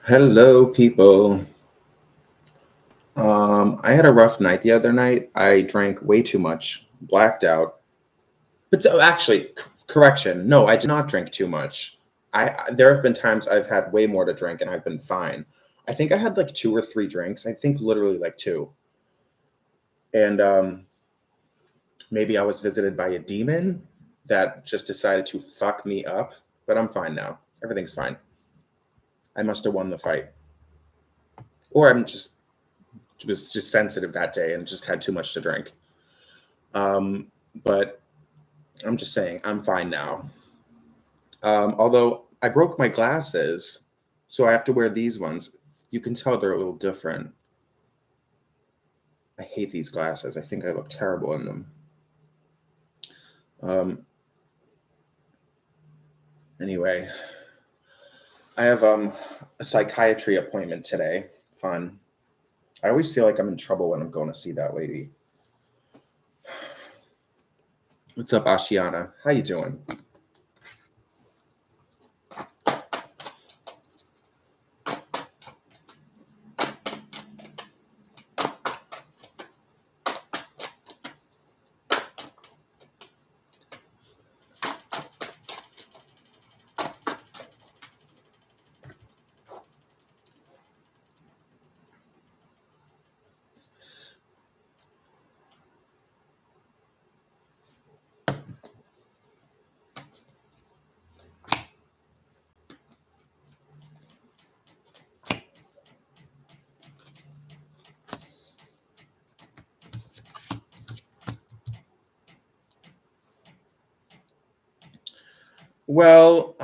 Hello, people. I had a rough night the other night. I drank way too much, blacked out. But actually, correction. No, I did not drink too much. There have been times I've had way more to drink and I've been fine. I think I had like two or three drinks. I think literally like two. And maybe I was visited by a demon that just decided to fuck me up. But I'm fine now. Everything's fine. I must have won the fight, or I'm just was just sensitive that day and just had too much to drink. But I'm just saying, I'm fine now. Although I broke my glasses, so I have to wear these ones. You can tell they're a little different. I hate these glasses. I think I look terrible in them. Um, anyway, I have a psychiatry appointment today. Fun. I always feel like I'm in trouble when I'm going to see that lady. What's up, Ashiana? How you doing? Well,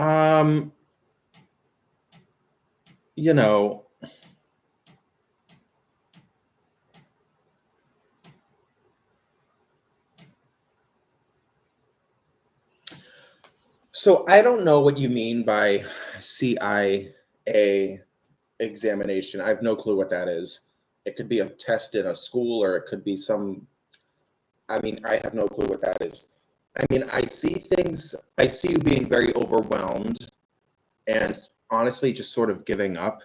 you know, so I don't know what you mean by CIA examination. I have no clue what that is. It could be a test in a school or it could be some, I mean, I have no clue what that is. I mean, I see things, I see you being very overwhelmed and honestly just sort of giving up.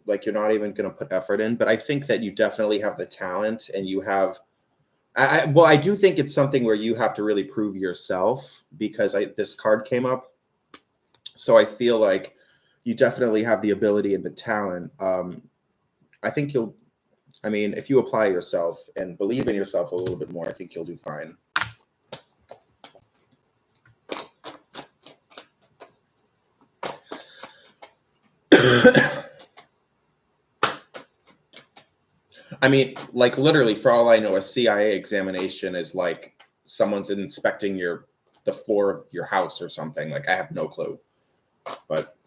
Like you're not even going to put effort in, but I think that you definitely have the talent and you have well, I do think it's something where you have to really prove yourself because this card came up. So I feel like you definitely have the ability and the talent. I think you'll, I mean, if you apply yourself and believe in yourself a little bit more, I think you'll do fine. I mean, like literally, for all I know, a CIA examination is like someone's inspecting the floor of your house or something. Like I have no clue, but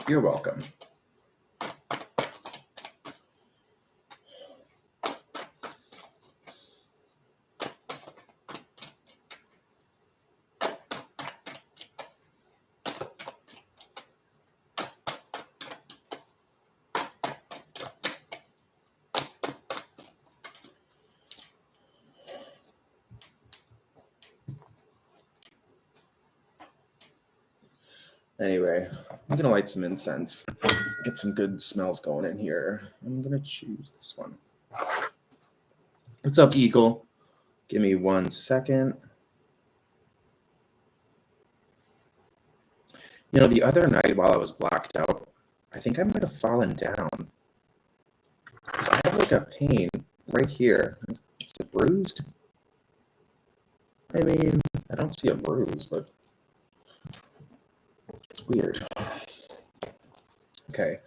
you're welcome. Anyway, I'm gonna light some incense, get some good smells going in here. I'm gonna choose this one. What's up, Eagle? Give me 1 second. You know, the other night while I was blacked out, I think I might have fallen down. Because I have like a pain right here. Is it bruised? I mean, I don't see a bruise, but it's weird. Okay.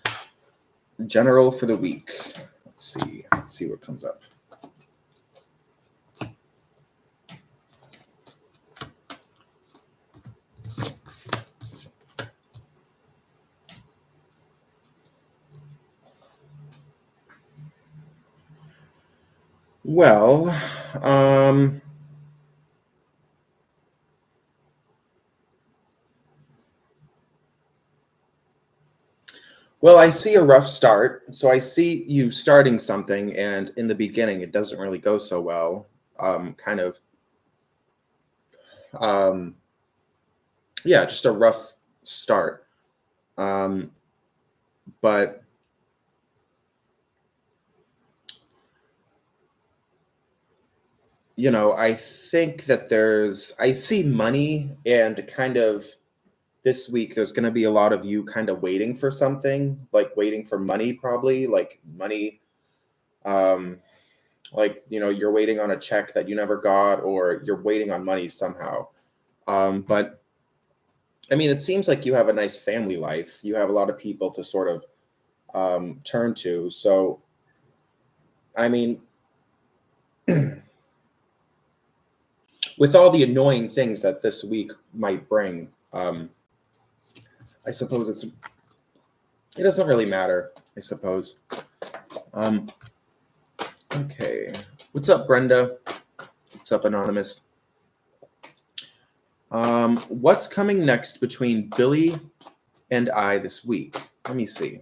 General for the week. Let's see. Let's see what comes up. Well, Well, I see a rough start. So I see you starting something, and in the beginning, it doesn't really go so well. Kind of, um, yeah, just a rough start. Um, but I think that I see money, and kind of this week there's going to be a lot of you kind of waiting for something, like waiting for money, probably like money. Um, like you're waiting on a check that you never got, or you're waiting on money somehow. But I mean, it seems like you have a nice family life. You have a lot of people to sort of turn to. So I mean, with all the annoying things that this week might bring, I suppose it doesn't really matter, I suppose. Um, okay. What's up, Brenda? What's up, Anonymous? What's coming next between Billy and I this week? Let me see.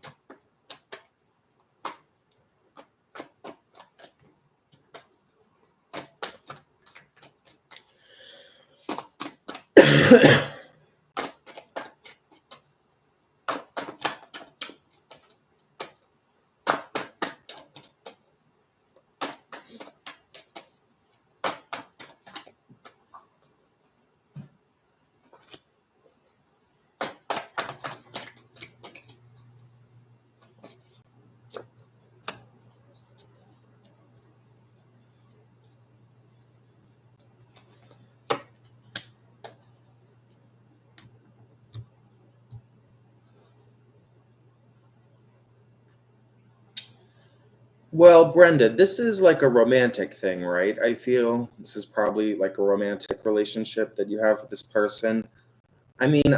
Well, Brenda, this is like a romantic thing, right? I feel this is probably like a romantic relationship that you have with this person. I mean,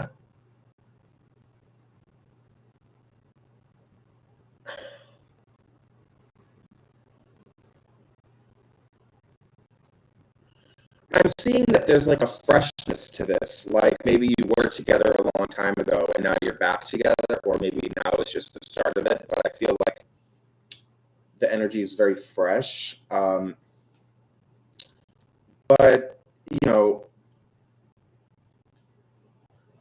I'm seeing that there's like a freshness to this. Like maybe you were together a long time ago and now you're back together, or maybe now it's just the start of it. But I feel like the energy is very fresh. But, you know,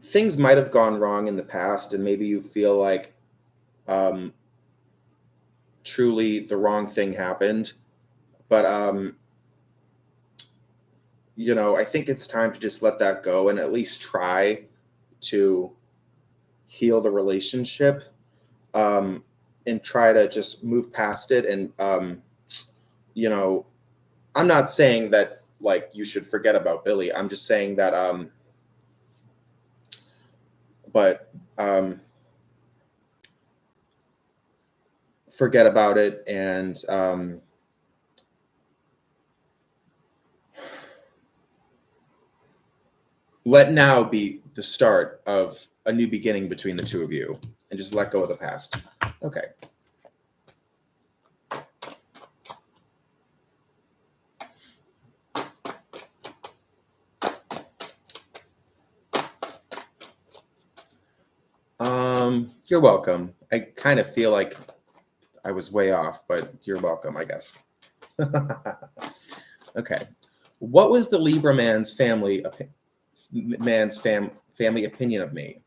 things might have gone wrong in the past, and maybe you feel like um, truly the wrong thing happened. But, I think it's time to just let that go and at least try to heal the relationship, um, and try to just move past it. And, you know, I'm not saying that like you should forget about Billy. I'm just saying that, but forget about it, and let now be the start of a new beginning between the two of you, and just let go of the past. Okay. You're welcome. I kind of feel like I was way off, but you're welcome, I guess. Okay. What was the Libra family opinion of me?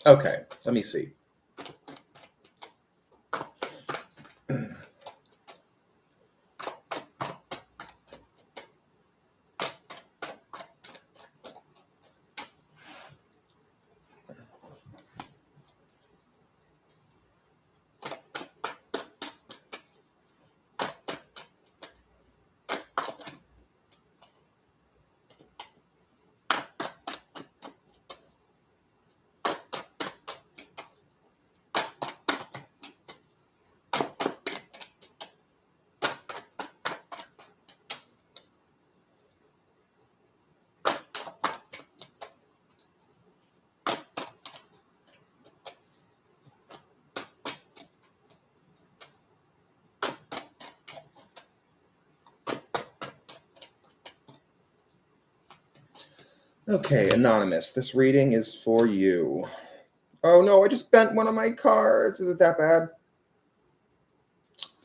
Okay, let me see. Okay, Anonymous, this reading is for you. Oh no, I just bent one of my cards. Is it that bad?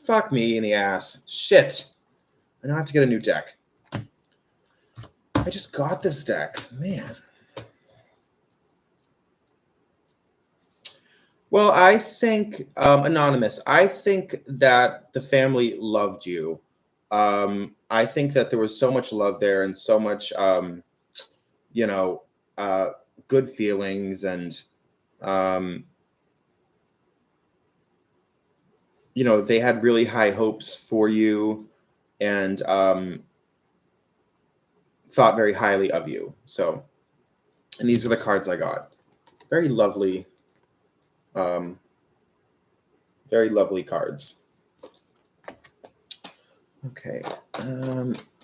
Fuck me in the ass. Shit. I now have to get a new deck. I just got this deck. Man. Well, I think, Anonymous, I think that the family loved you. I think that there was so much love there and so much, you know, uh, good feelings and, um, they had really high hopes for you and thought very highly of you. So, and these are the cards I got. Very lovely, um, very lovely cards. Okay.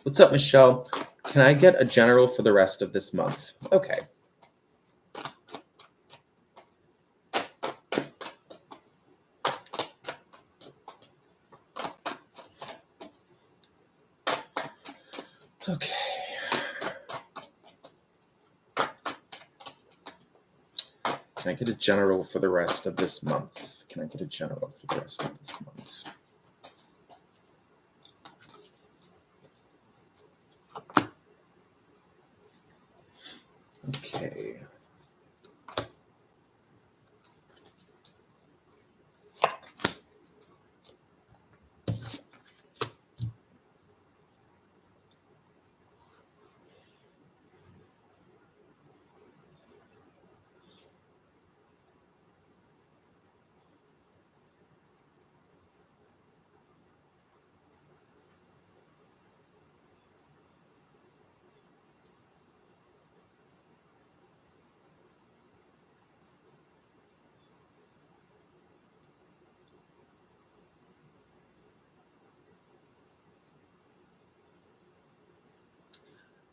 What's up, Michelle? Can I get a general for the rest of this month? Okay. Okay. Can I get a general for the rest of this month? Can I get a general for the rest of this month? Okay.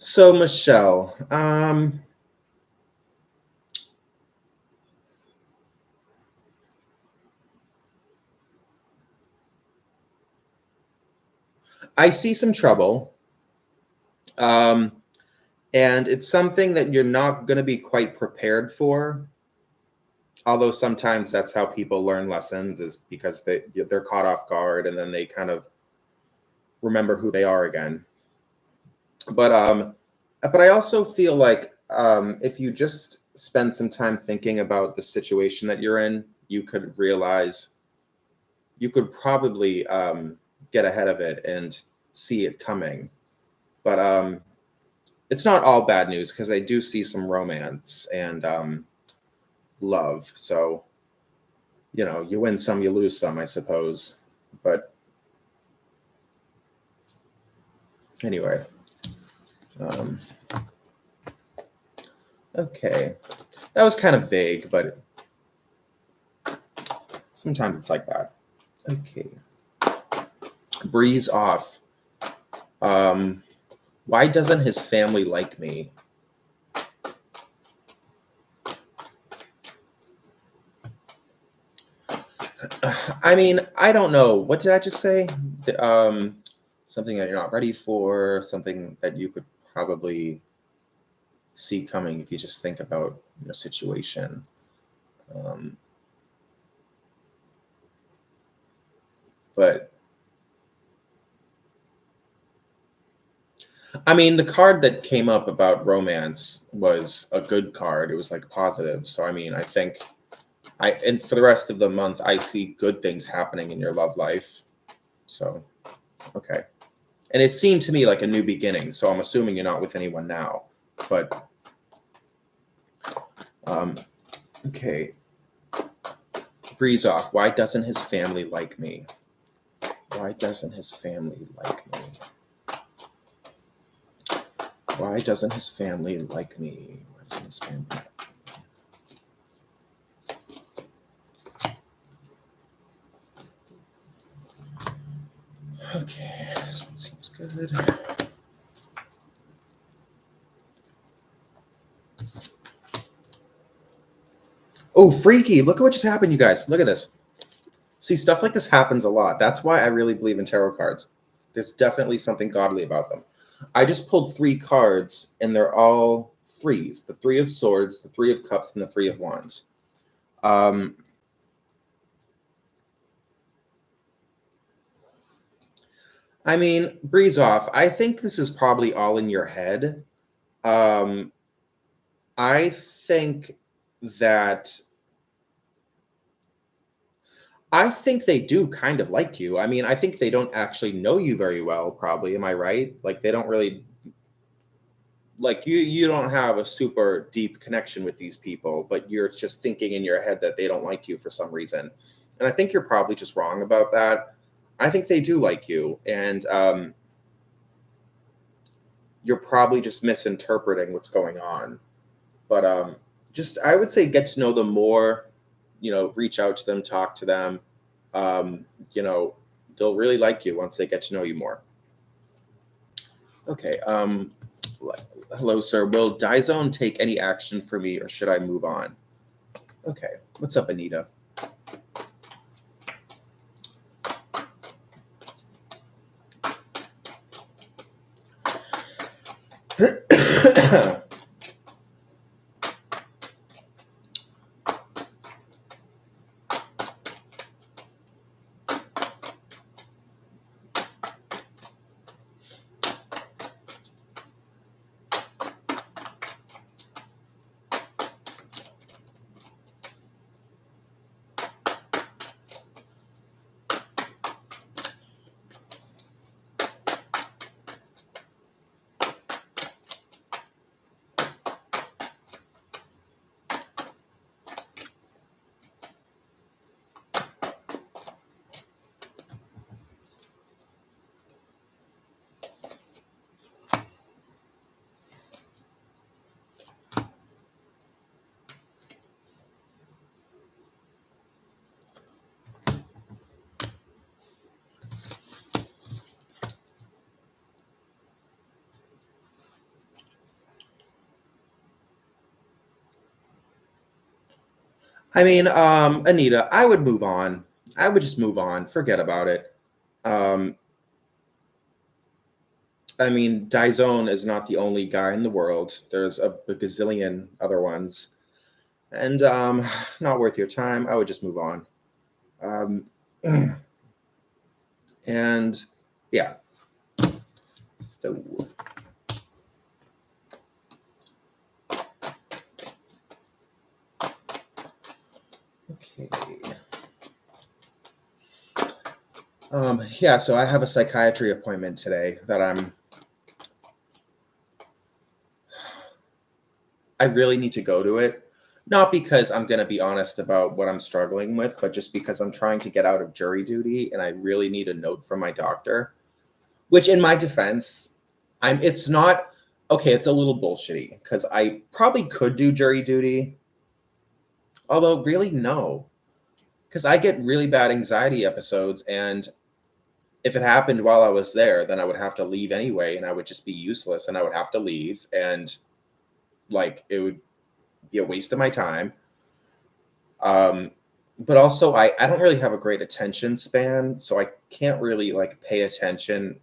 So, Michelle, I see some trouble. Um, and it's something that you're not going to be quite prepared for. Although sometimes that's how people learn lessons, is because they're caught off guard and then they kind of remember who they are again. But I also feel like, if you just spend some time thinking about the situation that you're in, you could realize you could probably, get ahead of it and see it coming. But it's not all bad news because I do see some romance and, love. So, you win some, you lose some, I suppose. But anyway, um, okay. That was kind of vague, but sometimes it's like that. Okay. Breeze off. Why doesn't his family like me? I mean, I don't know. What did I just say? Something that you're not ready for, something that you could probably see coming if you just think about your situation. Um, but I mean, the card that came up about romance was a good card. It was like positive. So I mean, I think and for the rest of the month, I see good things happening in your love life. So, okay. And it seemed to me like a new beginning. So I'm assuming you're not with anyone now. But, um, okay. Breeze off. Why doesn't his family like me? Why doesn't his family like me? Why doesn't his family like me? Why doesn't his family like me? Okay, this one seems good. Oh, freaky. Look at what just happened, you guys. Look at this. See, stuff like this happens a lot. That's why I really believe in tarot cards. There's definitely something godly about them. I just pulled 3 cards, and they're all threes, the Three of Swords, the Three of Cups, and the Three of Wands. I mean, breeze off. I think this is probably all in your head. I think that I think they do kind of like you. I mean, I think they don't actually know you very well, probably. Am I right? Like they don't really like you don't have a super deep connection with these people, but you're just thinking in your head that they don't like you for some reason. And I think you're probably just wrong about that. I think they do like you, and you're probably just misinterpreting what's going on. But just I would say get to know them more, reach out to them, talk to them. um, they'll really like you once they get to know you more. Okay. Hello, sir. Will Dizone take any action for me, or should I move on? Okay. What's up, Anita? I mean, Anita, I would move on. I would just move on. Forget about it. Um, I mean, Dizone is not the only guy in the world. There's a gazillion other ones, and not worth your time. I would just move on. Um, and yeah. So, okay. Yeah, so I have a psychiatry appointment today that I really need to go to it. Not because I'm going to be honest about what I'm struggling with, but just because I'm trying to get out of jury duty and I really need a note from my doctor. Which, in my defense, it's not okay. It's a little bullshitty because I probably could do jury duty, although really no, because I get really bad anxiety episodes, and if it happened while I was there, then I would have to leave anyway, and I would just be useless, and I would have to leave, and like it would be a waste of my time. Um, but also, I don't really have a great attention span, so I can't really like pay attention.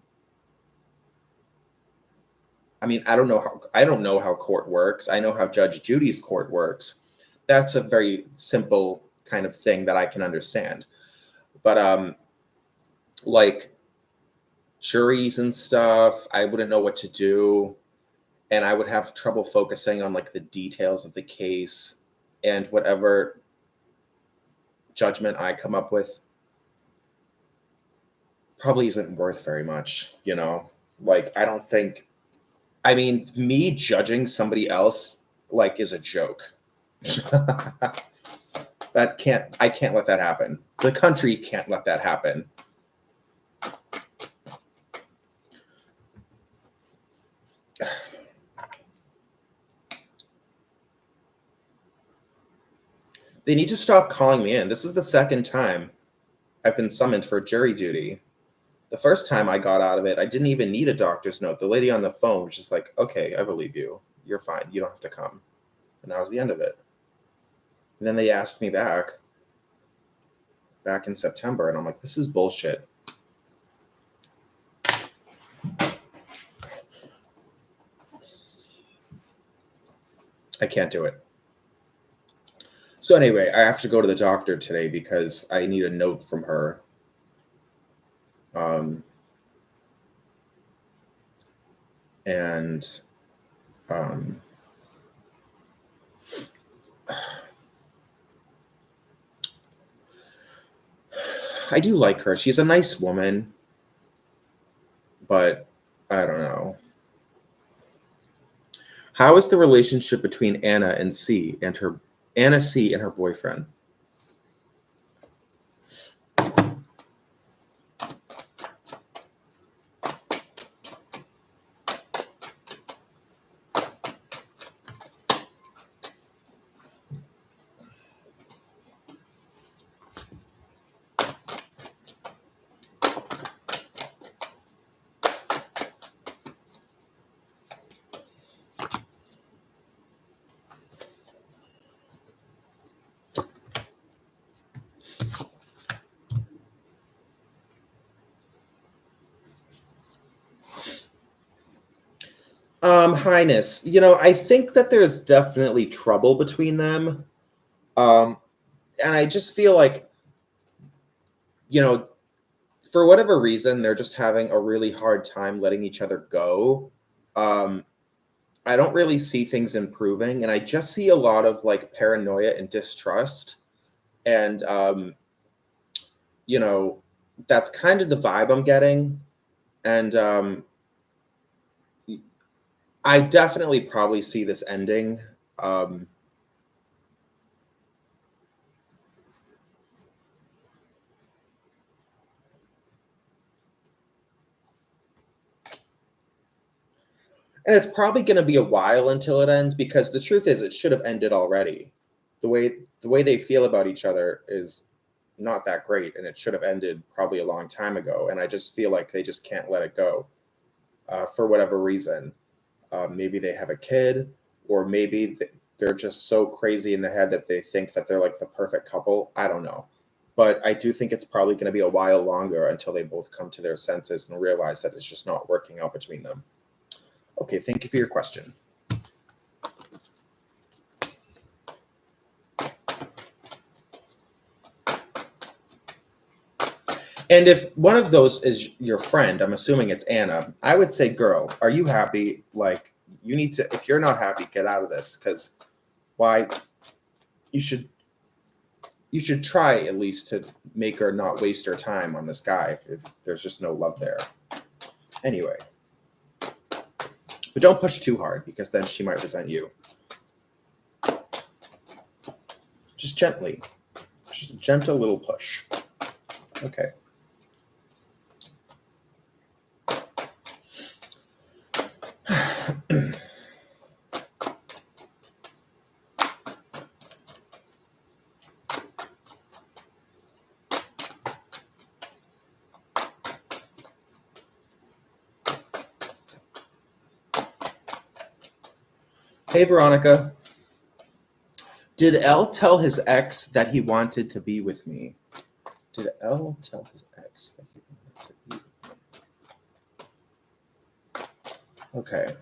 I mean, I don't know how court works. I know how Judge Judy's court works. That's a very simple kind of thing that I can understand. But like juries and stuff, I wouldn't know what to do, and I would have trouble focusing on like the details of the case, and whatever judgment I come up with probably isn't worth very much, Like I don't think I mean, me judging somebody else like is a joke. I can't let that happen. The country can't let that happen. They need to stop calling me in. This is the second time I've been summoned for jury duty. The first time I got out of it, I didn't even need a doctor's note. The lady on the phone was just like, okay, I believe you. You're fine. You don't have to come. And that was the end of it. And then they asked me back in September, and I'm like, this is bullshit. I can't do it. So anyway, I have to go to the doctor today because I need a note from her. Um, and um, I do like her. She's a nice woman, but I don't know. How is the relationship between Anna C and her boyfriend? Highness, I think that there's definitely trouble between them. Um, and I just feel like, you know, for whatever reason, they're just having a really hard time letting each other go. Um, I don't really see things improving, and I just see a lot of like paranoia and distrust. And you know, that's kind of the vibe I'm getting. And I definitely probably see this ending. Um, and it's probably going to be a while until it ends because the truth is it should have ended already. The way they feel about each other is not that great, and it should have ended probably a long time ago. And I just feel like they just can't let it go for whatever reason. Maybe they have a kid, or maybe they're just so crazy in the head that they think that they're like the perfect couple. I don't know. But I do think it's probably going to be a while longer until they both come to their senses and realize that it's just not working out between them. Okay, thank you for your question. And if one of those is your friend, I'm assuming it's Anna, I would say, girl, are you happy? Like, you need to, if you're not happy, get out of this. Because why? You should you should try at least to make her not waste her time on this guy if there's just no love there. Anyway, but don't push too hard because then she might resent you. Just gently, just a gentle little push. Okay. Hey, Veronica. Did L tell his ex that he wanted to be with me? Did L tell his ex that he wanted to be with me? Okay.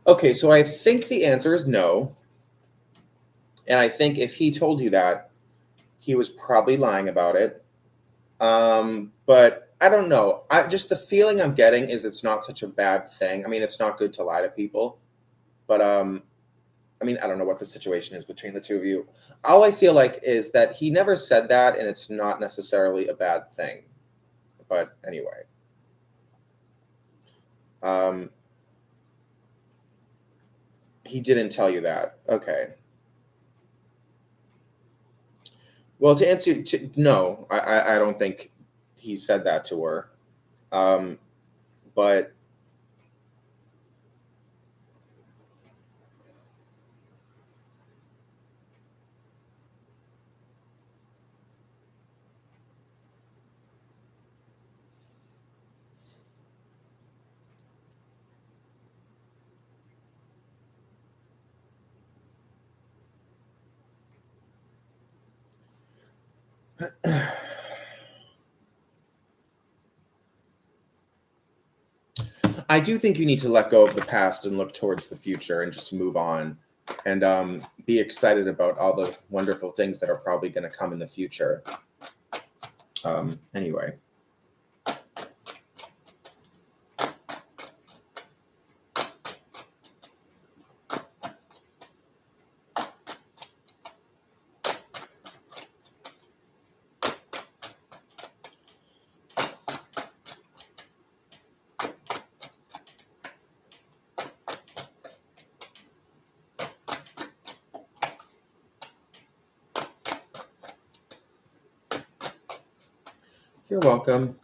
Okay, so I think the answer is no. And I think if he told you that, he was probably lying about it. But I don't know. I just the feeling I'm getting is it's not such a bad thing. I mean, it's not good to lie to people, but I mean, I don't know what the situation is between the two of you. All I feel like is that he never said that, and it's not necessarily a bad thing. But anyway. Um, he didn't tell you that. Okay. Well, to answer, no, I don't think he said that to her. Um, but I do think you need to let go of the past and look towards the future and just move on and be excited about all the wonderful things that are probably going to come in the future. Anyway. You're welcome.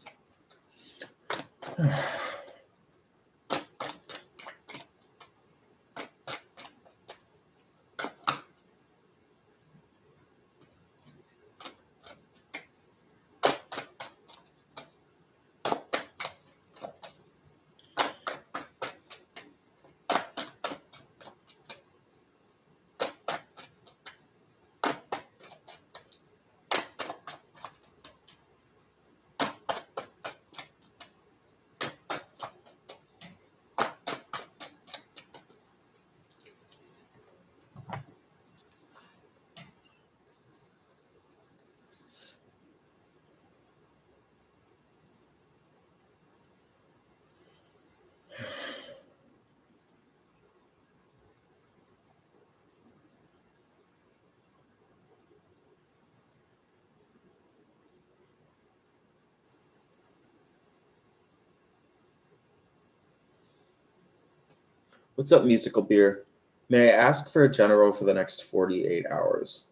What's up, musical beer? May I ask for a general for the next 48 hours?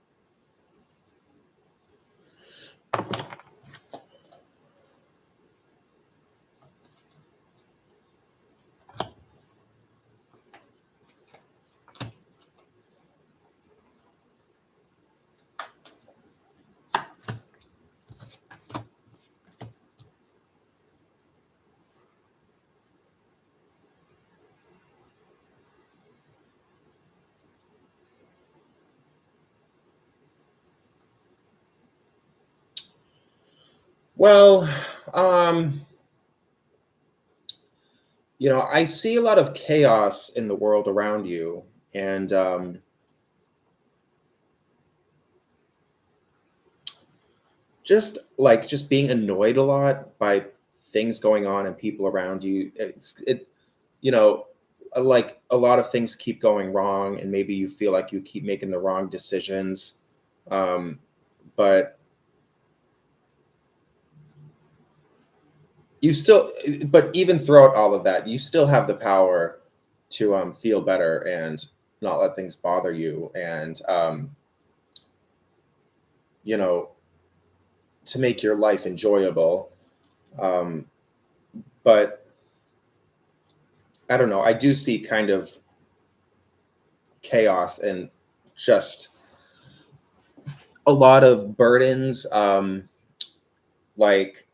Well, um, I see a lot of chaos in the world around you, and just being annoyed a lot by things going on and people around you. You know, like a lot of things keep going wrong, and maybe you feel like you keep making the wrong decisions. Um, but you still, but even throughout all of that, you still have the power to feel better and not let things bother you, and you know, to make your life enjoyable. Um, but I don't know. I do see kind of chaos and just a lot of burdens, like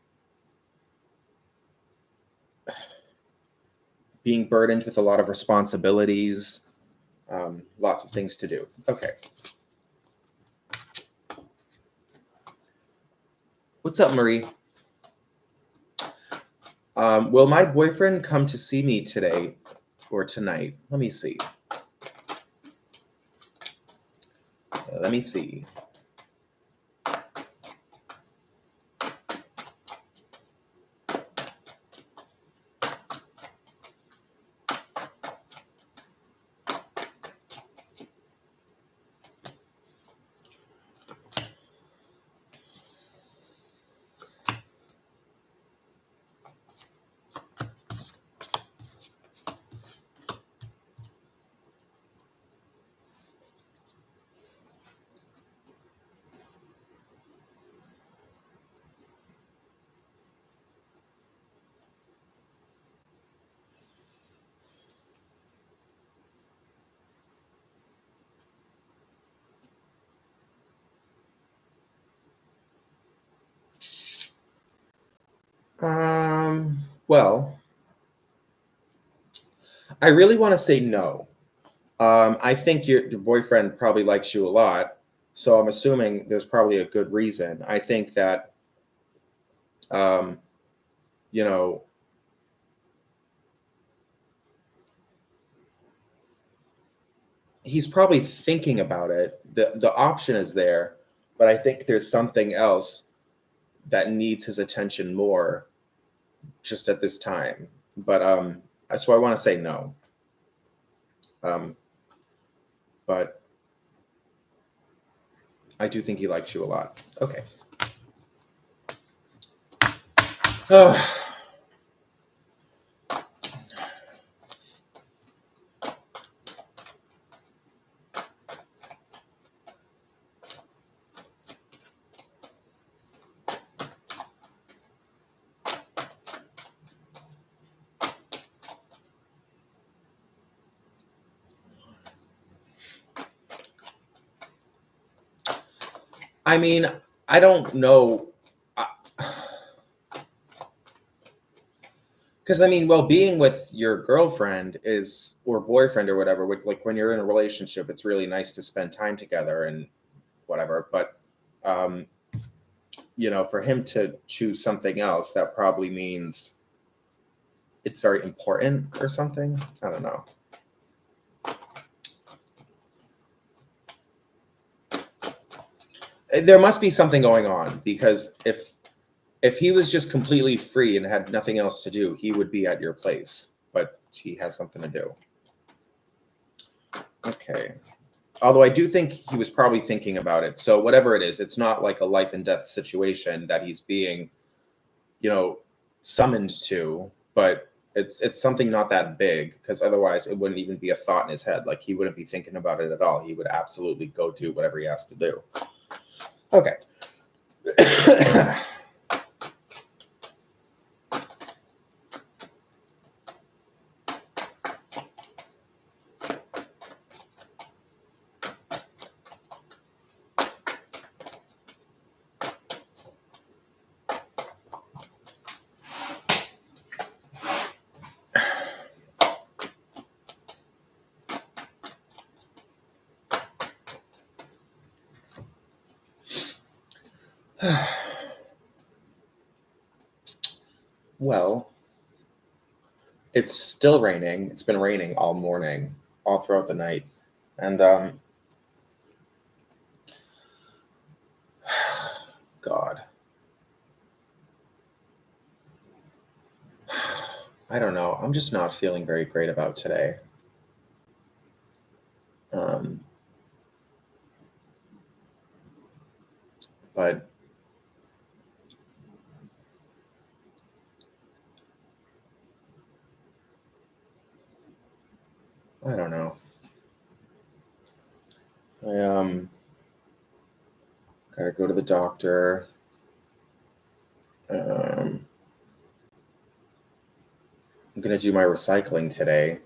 being burdened with a lot of responsibilities, lots of things to do. Okay. What's up, Marie? Will my boyfriend come to see me today or tonight? Let me see. Let me see. Well, I really want to say no. I think your boyfriend probably likes you a lot, so I'm assuming there's probably a good reason. I think that, um, you know, he's probably thinking about it. The option is there, but I think there's something else that needs his attention more just at this time. But so I want to say no. Um, but I do think he likes you a lot. Okay. Oh, I mean, I don't know. Because I mean, well, being with your girlfriend is or boyfriend or whatever, like when you're in a relationship, it's really nice to spend time together and whatever. But um, for him to choose something else, that probably means it's very important or something. I don't know. There must be something going on because if he was just completely free and had nothing else to do, he would be at your place. But he has something to do. Okay. Although I do think he was probably thinking about it. So whatever it is, it's not like a life and death situation that he's being, you know, summoned to, but it's something not that big because otherwise it wouldn't even be a thought in his head. Like he wouldn't be thinking about it at all. He would absolutely go do whatever he has to do. Okay. Well, it's still raining. It's been raining all morning, all throughout the night. And God. I don't know. I'm just not feeling very great about today. Um, but I don't know. I gotta go to the doctor. Um, I'm gonna do my recycling today.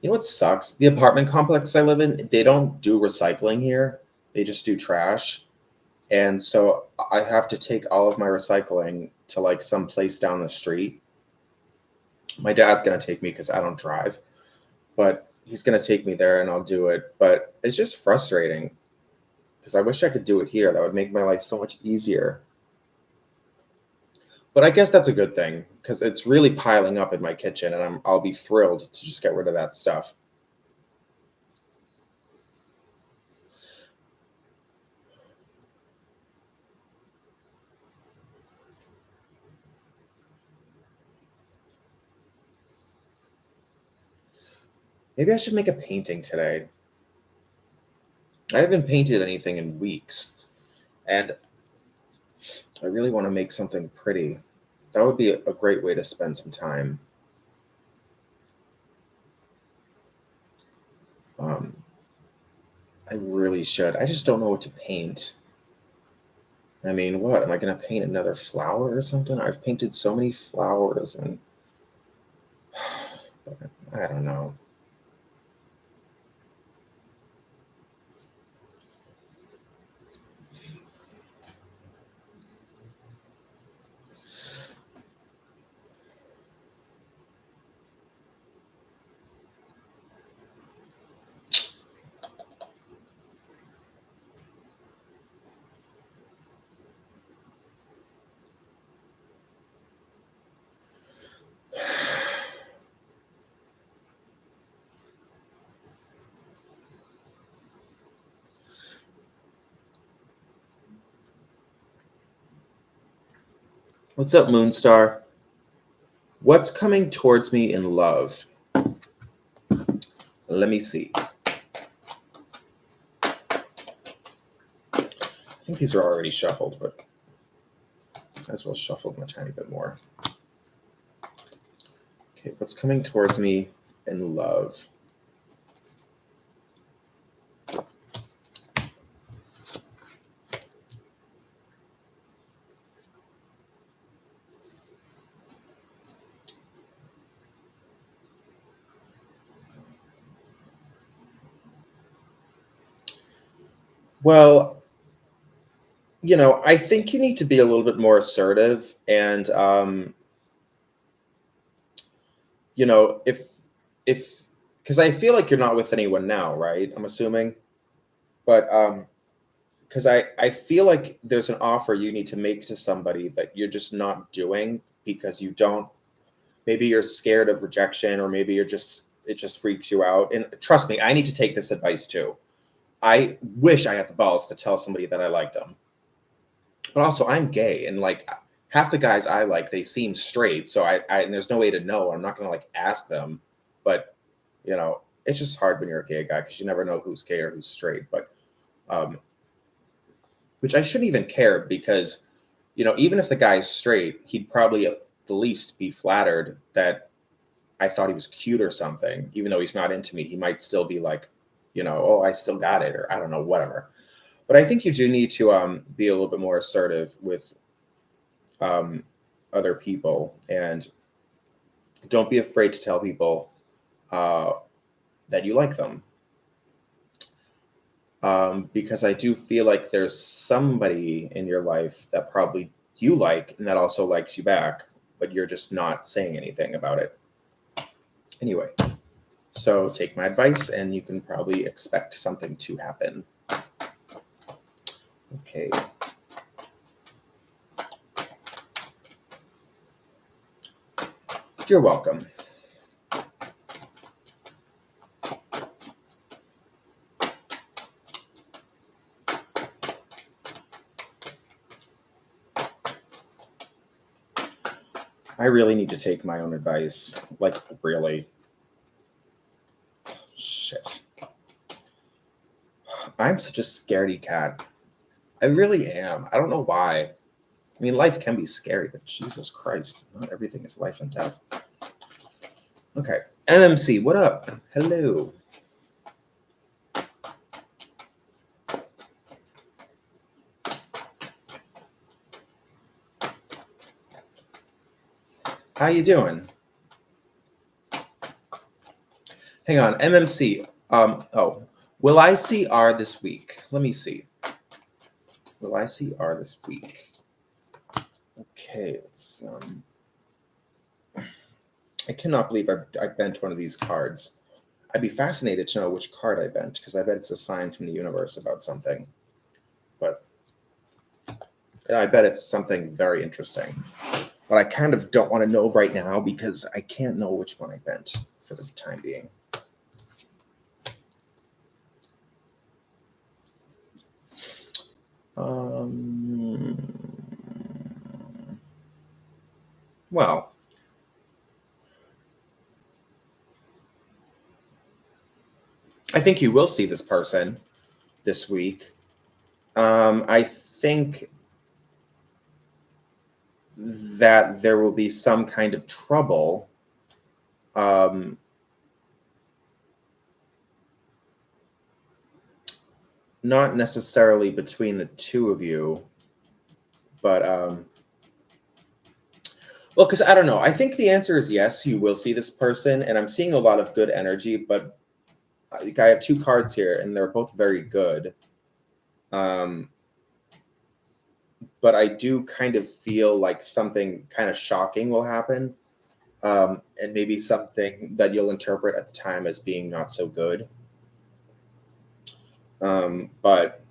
You know what sucks? The apartment complex I live in, they don't do recycling here. They just do trash. And so I have to take all of my recycling to like some place down the street. My dad's gonna take me because I don't drive, but he's gonna take me there and I'll do it. But it's just frustrating because I wish I could do it here. That would make my life so much easier. But I guess that's a good thing because it's really piling up in my kitchen, and I'll be thrilled to just get rid of that stuff. Maybe I should make a painting today. I haven't painted anything in weeks, and I really want to make something pretty. That would be a great way to spend some time. Um, I really should. I just don't know what to paint. I mean, what? Am I going to paint another flower or something? I've painted so many flowers, and but I don't know. What's up, Moonstar? What's coming towards me in love? Let me see. I think these are already shuffled, but might as well shuffle them a tiny bit more. Okay, what's coming towards me in love? Well, I think you need to be a little bit more assertive, and if because I feel like you're not with anyone now, right? I'm assuming, but because I feel like there's an offer you need to make to somebody that you're just not doing because you don't. Maybe you're scared of rejection, or maybe it just freaks you out. And trust me, I need to take this advice too. I wish I had the balls to tell somebody that I liked them. But also, I'm gay, and like half the guys I like, they seem straight. So and there's no way to know. I'm not gonna like ask them, but it's just hard when you're a gay guy because you never know who's gay or who's straight. But um, which I shouldn't even care because, even if the guy's straight, he'd probably at the least be flattered that I thought he was cute or something. Even though he's not into me, he might still be like, oh, I still got it, or I don't know, whatever. But I think you do need to be a little bit more assertive with um, other people, and don't be afraid to tell people uh, that you like them. Because I do feel like there's somebody in your life that probably you like and that also likes you back, but you're just not saying anything about it. Anyway, so take my advice and you can probably expect something to happen. Okay. You're welcome. I really need to take my own advice. Like, really. Shit. I'm such a scaredy cat. I really am. I don't know why. I mean, life can be scary, but Jesus Christ, not everything is life and death. Okay. MMC, what up? Hello. How you doing? Hang on, MMC. Will I see R this week? Let me see. Will I see R this week? Okay, let's I cannot believe I bent one of these cards. I'd be fascinated to know which card I bent, because I bet it's a sign from the universe about something. But I bet it's something very interesting. But I kind of don't want to know right now because I can't know which one I bent for the time being. Well, I think you will see this person this week. I think that there will be some kind of trouble. Not necessarily between the two of you, but well, because I don't know. I think the answer is yes, you will see this person, and I'm seeing a lot of good energy, but I have two cards here, and they're both very good. But I do kind of feel like something kind of shocking will happen, and maybe something that you'll interpret at the time as being not so good. But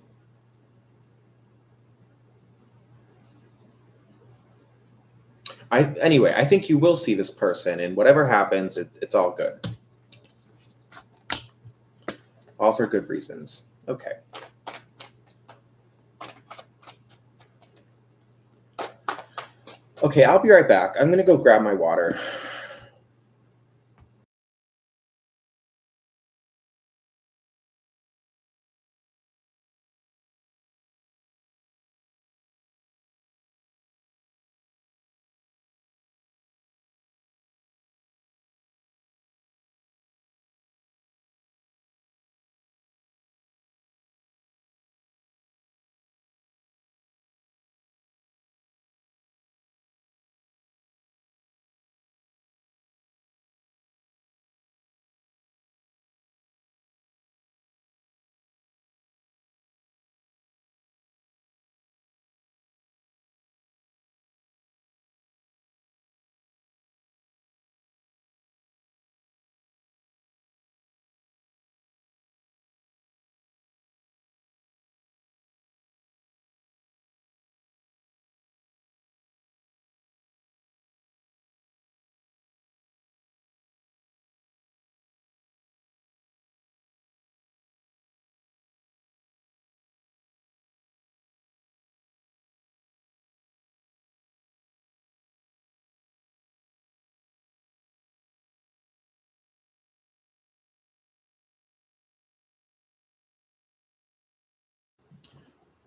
anyway, I think you will see this person, and whatever happens, it's all good. All for good reasons. Okay. Okay, I'll be right back. I'm gonna go grab my water.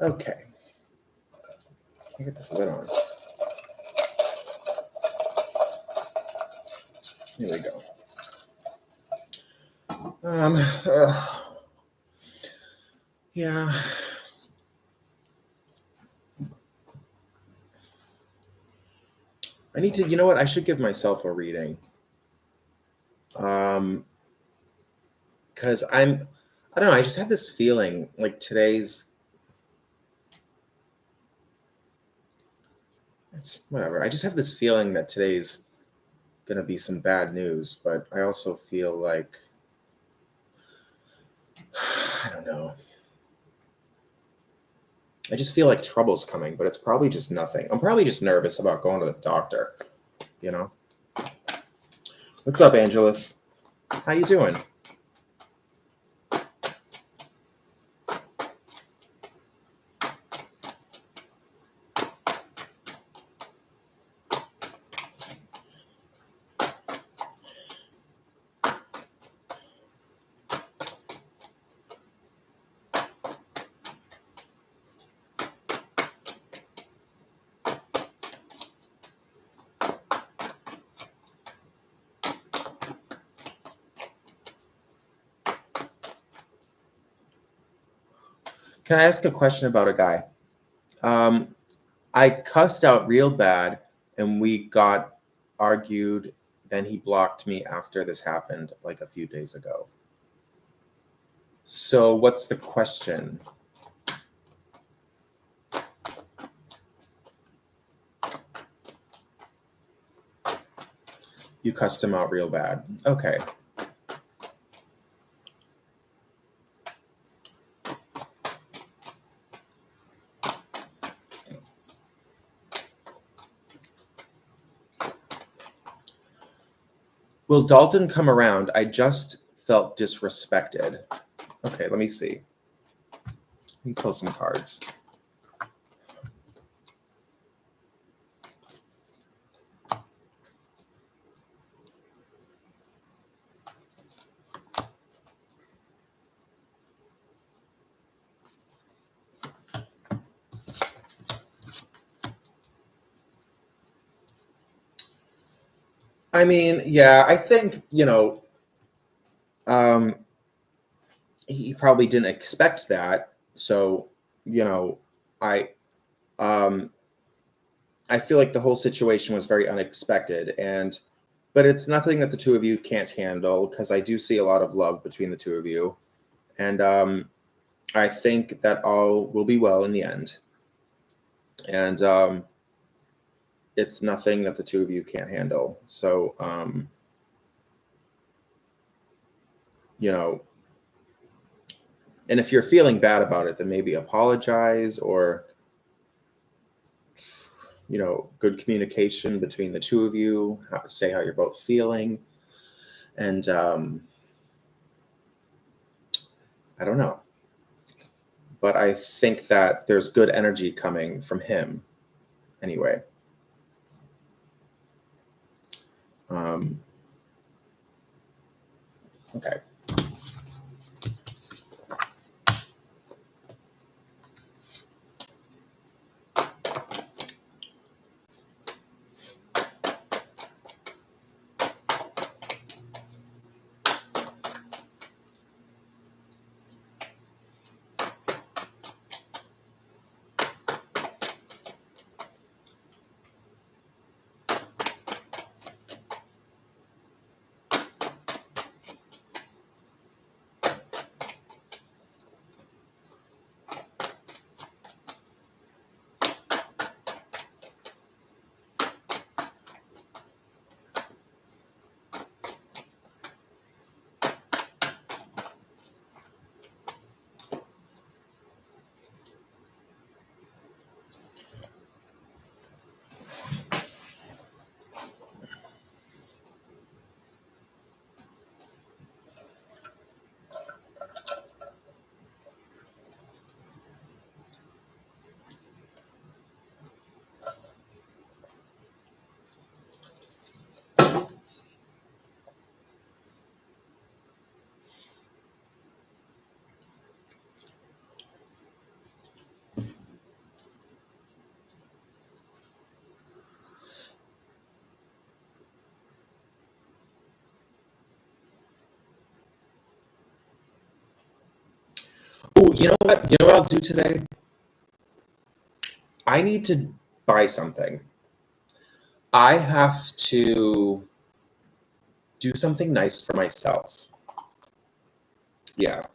Okay. Let me get this lid on. Here we go. Yeah. I need to, you know what? I should give myself a reading. Because I don't know, I just have this feeling like it's whatever. I just have this feeling that today's gonna be some bad news, but I also feel like, I don't know. I just feel like trouble's coming, but it's probably just nothing. I'm probably just nervous about going to the doctor, you know? What's up, Angelus? How you doing? Can I ask a question about a guy? Um, I cussed out real bad and we got argued. Then he blocked me after this happened like a few days ago. So, what's the question? You cussed him out real bad. Okay. Will Dalton come around? I just felt disrespected. Okay, let me see. Let me pull some cards. I mean, yeah, I think, um, he probably didn't expect that. So, you know, I um I feel like the whole situation was very unexpected, and but it's nothing that the two of you can't handle because I do see a lot of love between the two of you, and I think that all will be well in the end, and it's nothing that the two of you can't handle. So, you know, and if you're feeling bad about it, then maybe apologize or good communication between the two of you. Say how you're both feeling, and I don't know. But I think that there's good energy coming from him anyway. Um, okay. Oh, you know what? You know what I'll do today? I need to buy something. I have to do something nice for myself. Yeah,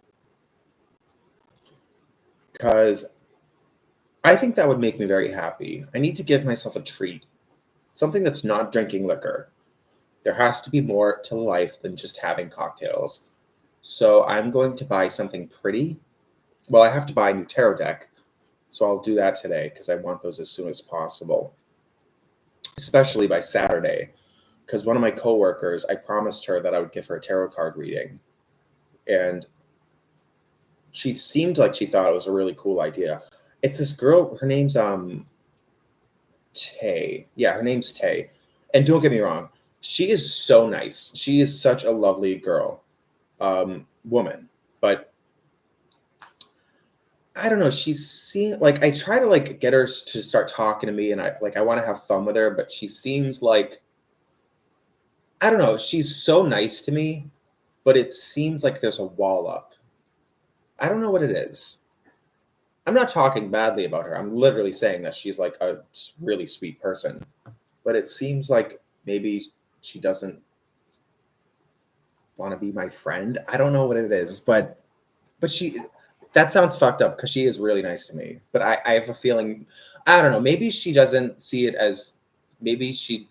because I think that would make me very happy. I need to give myself a treat, something that's not drinking liquor. There has to be more to life than just having cocktails. So I'm going to buy something pretty. Well, I have to buy a new tarot deck, so I'll do that today because I want those as soon as possible, especially by Saturday. Because one of my coworkers, I promised her that I would give her a tarot card reading, and she seemed like she thought it was a really cool idea. It's this girl. Her name's Tay. Yeah, her name's Tay. And don't get me wrong, she is so nice. She is such a lovely girl, woman. But I don't know. She's seen like I try to like get her to start talking to me, and I want to have fun with her, but she seems like I don't know. She's so nice to me, but it seems like there's a wall up. I don't know what it is. I'm not talking badly about her. I'm literally saying that she's like a really sweet person, but it seems like maybe she doesn't want to be my friend. I don't know what it is, but she that sounds fucked up because she is really nice to me. But I have a feeling I don't know, maybe she doesn't see it as maybe she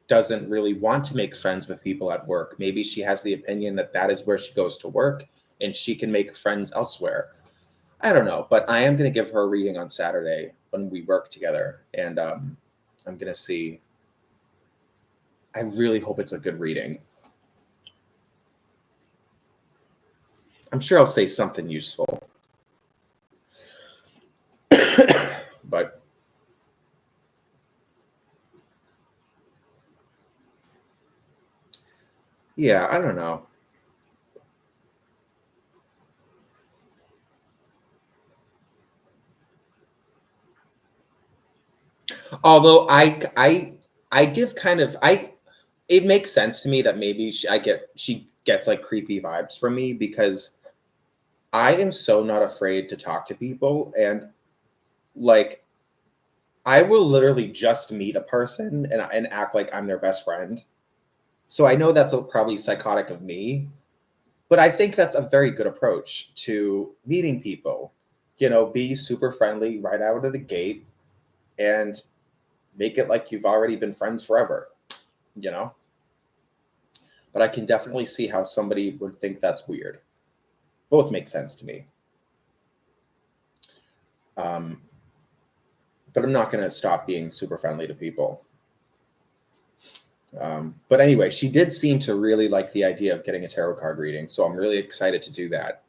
doesn't really want to make friends with people at work. Maybe she has the opinion that that is where she goes to work and she can make friends elsewhere. I don't know, but I am going to give her a reading on Saturday when we work together, and I'm going to see. I really hope it's a good reading. I'm sure I'll say something useful. But yeah, I don't know. Although I give kind of I it makes sense to me that maybe she gets like creepy vibes from me because I am so not afraid to talk to people, and like I will literally just meet a person and act like I'm their best friend. So I know that's probably psychotic of me, but I think that's a very good approach to meeting people. You know, be super friendly right out of the gate and make it like you've already been friends forever, you know? But I can definitely see how somebody would think that's weird. Both make sense to me. Um, but I'm not going to stop being super friendly to people. But anyway, she did seem to really like the idea of getting a tarot card reading, so I'm really excited to do that.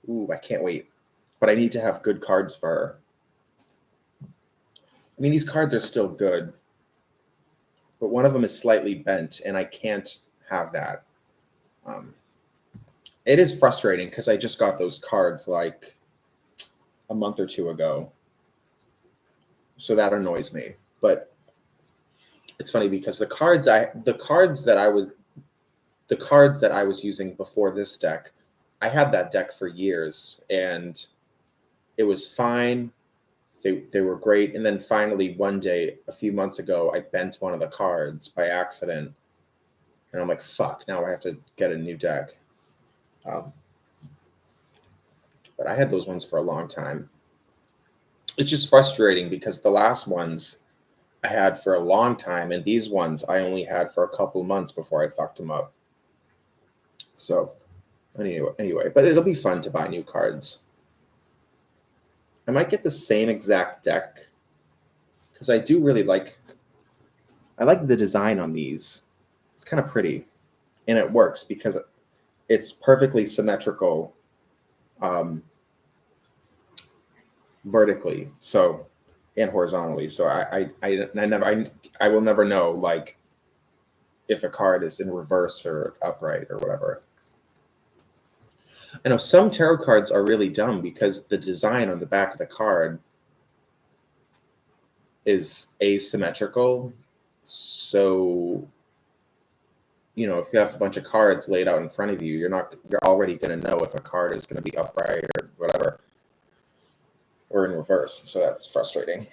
Ooh, I can't wait. But I need to have good cards for her. I mean, these cards are still good. but one of them is slightly bent, and I can't have that. Um, it is frustrating because I just got those cards like a month or two ago, so that annoys me. But it's funny because the cards that I was using before this deck, I had that deck for years, and it was fine. They were great, and then finally one day a few months ago, I bent one of the cards by accident, and I'm like, "Fuck!" Now I have to get a new deck. Um, but I had those ones for a long time. It's just frustrating because the last ones I had for a long time, and these ones I only had for a couple months before I fucked them up. So anyway, but it'll be fun to buy new cards. I might get the same exact deck because I do really like. I like the design on these. It's kind of pretty, and it works because it's perfectly symmetrical um, vertically, so and horizontally. So I will never know like if a card is in reverse or upright or whatever. I know some tarot cards are really dumb because the design on the back of the card is asymmetrical. So, if you have a bunch of cards laid out in front of you, you're already going to know if a card is going to be upright or whatever, or in reverse. So that's frustrating.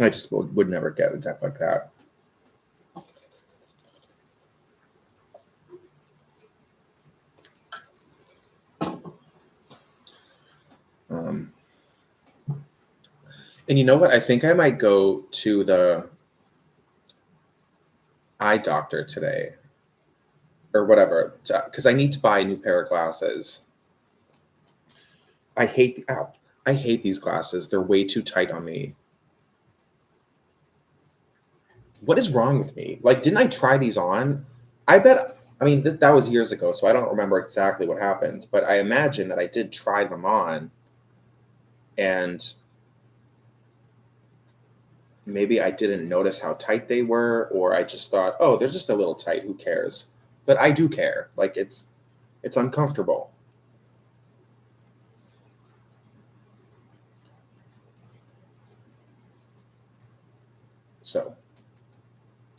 I just would never get a deck like that. And you know what? I think I might go to the eye doctor today or whatever, because I need to buy a new pair of glasses. I hate these glasses. They're way too tight on me. What is wrong with me? Like, didn't I try these on? I bet. I mean, that was years ago, so I don't remember exactly what happened. But I imagine that I did try them on, and maybe I didn't notice how tight they were, or I just thought, oh, they're just a little tight. Who cares? But I do care. Like, it's uncomfortable. So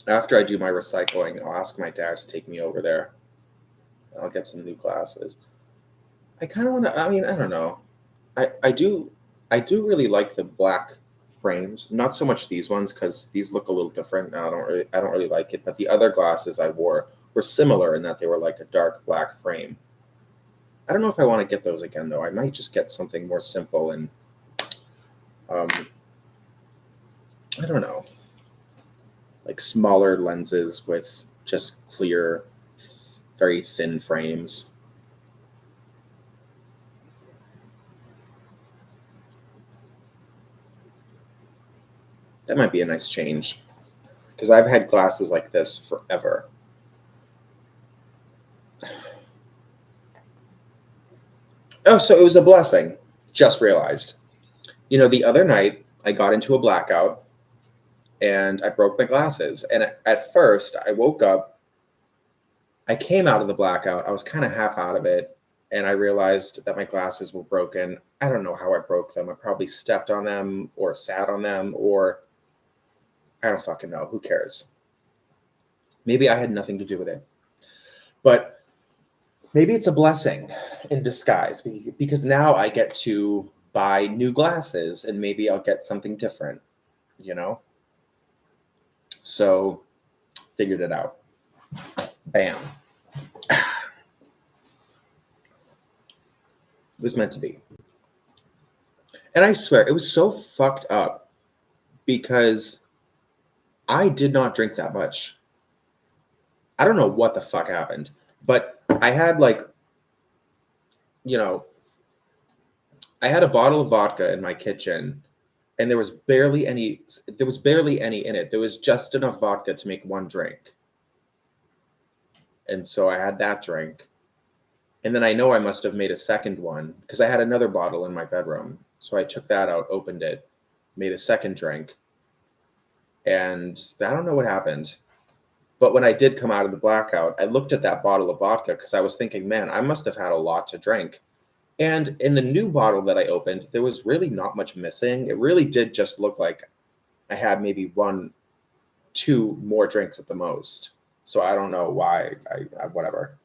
after I do my recycling, I'll ask my dad to take me over there. I'll get some new glasses. I kind of want to. I mean, I don't know. I do really like the black frames. Not so much these ones because these look a little different. I don't really like it. But the other glasses I wore were similar in that they were like a dark black frame. I don't know if I want to get those again though. I might just get something more simple and um, I don't know, like smaller lenses with just clear, very thin frames. That might be a nice change because I've had glasses like this forever. Oh, so it was a blessing. Just realized. The other night I got into a blackout and I broke my glasses. And at first I woke up, I came out of the blackout, I was kind of half out of it, and I realized that my glasses were broken. I don't know how I broke them. I probably stepped on them or sat on them, or I don't fucking know. Who cares? Maybe I had nothing to do with it. But maybe it's a blessing in disguise because now I get to buy new glasses and maybe I'll get something different, you know? So, figured it out. Bam. It was meant to be. And I swear, it was so fucked up because I did not drink that much. I don't know what the fuck happened, but I had I had a bottle of vodka in my kitchen and there was barely any in it. There was just enough vodka to make one drink. And so I had that drink. And then I know I must have made a second one because I had another bottle in my bedroom. So I took that out, opened it, made a second drink. and I don't know what happened. But when I did come out of the blackout, I looked at that bottle of vodka because I was thinking, man, I must have had a lot to drink. And in the new bottle that I opened, there was really not much missing. It really did just look like I had maybe one, two more drinks at the most. So I don't know why. Whatever.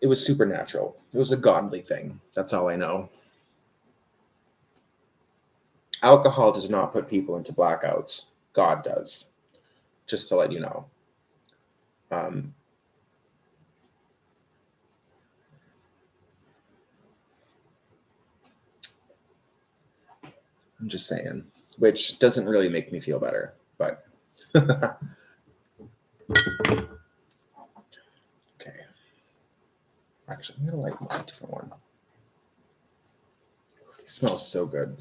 It was supernatural. It was a godly thing. That's all I know. Alcohol does not put people into blackouts. God does. Just to let you know. Um, I'm just saying, which doesn't really make me feel better, but okay. Actually, I'm gonna like a different one. It smells so good.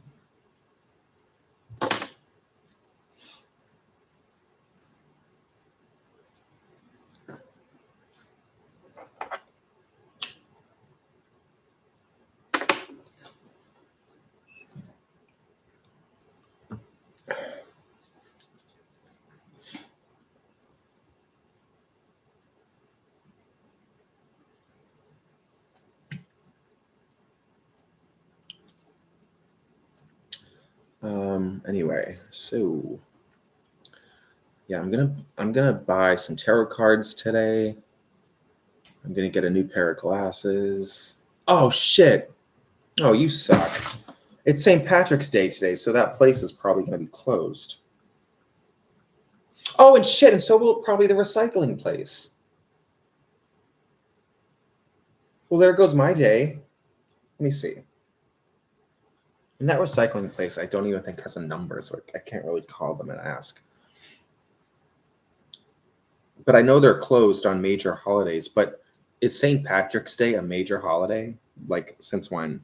Anyway, so yeah, I'm gonna buy some tarot cards today. I'm gonna get a new pair of glasses. Oh shit. Oh, you suck. It's St. Patrick's Day today, so that place is probably gonna be closed. Oh, and shit, and so will probably the recycling place. Well, there goes my day. Let me see. And that recycling place, I don't even think has a number, so I can't really call them and ask. But I know they're closed on major holidays. But is St. Patrick's Day a major holiday? Like, since when?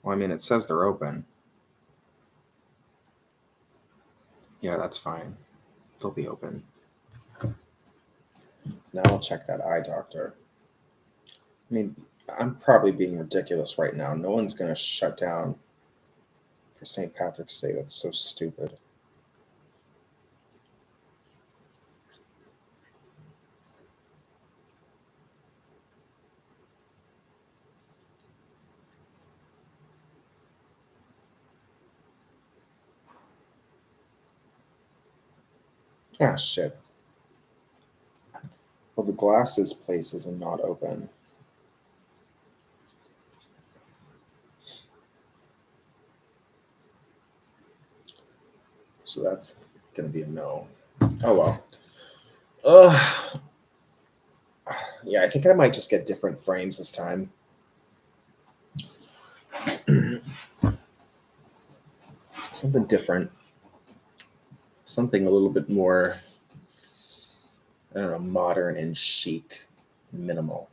Well, I mean, it says they're open. Yeah, that's fine. They'll be open. Now I'll check that eye doctor. I mean, I'm probably being ridiculous right now. No one's going to shut down for St. Patrick's Day. That's so stupid. Ah, shit. Well, the glasses place is not open. So that's going to be a no. Oh, well. Ugh. Yeah, I think I might just get different frames this time. Something different. Something a little bit more, I don't know, modern and chic, minimal.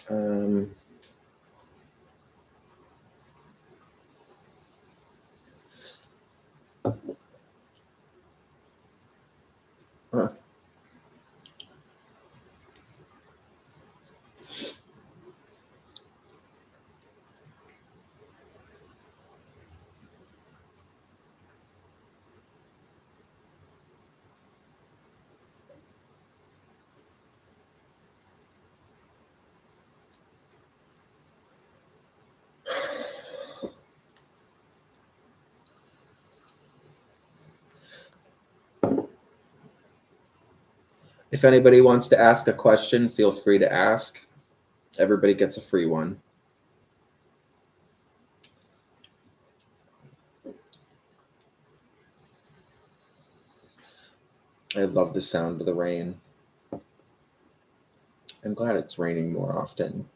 Um, huh. If anybody wants to ask a question, feel free to ask. Everybody gets a free one. I love the sound of the rain. I'm glad it's raining more often.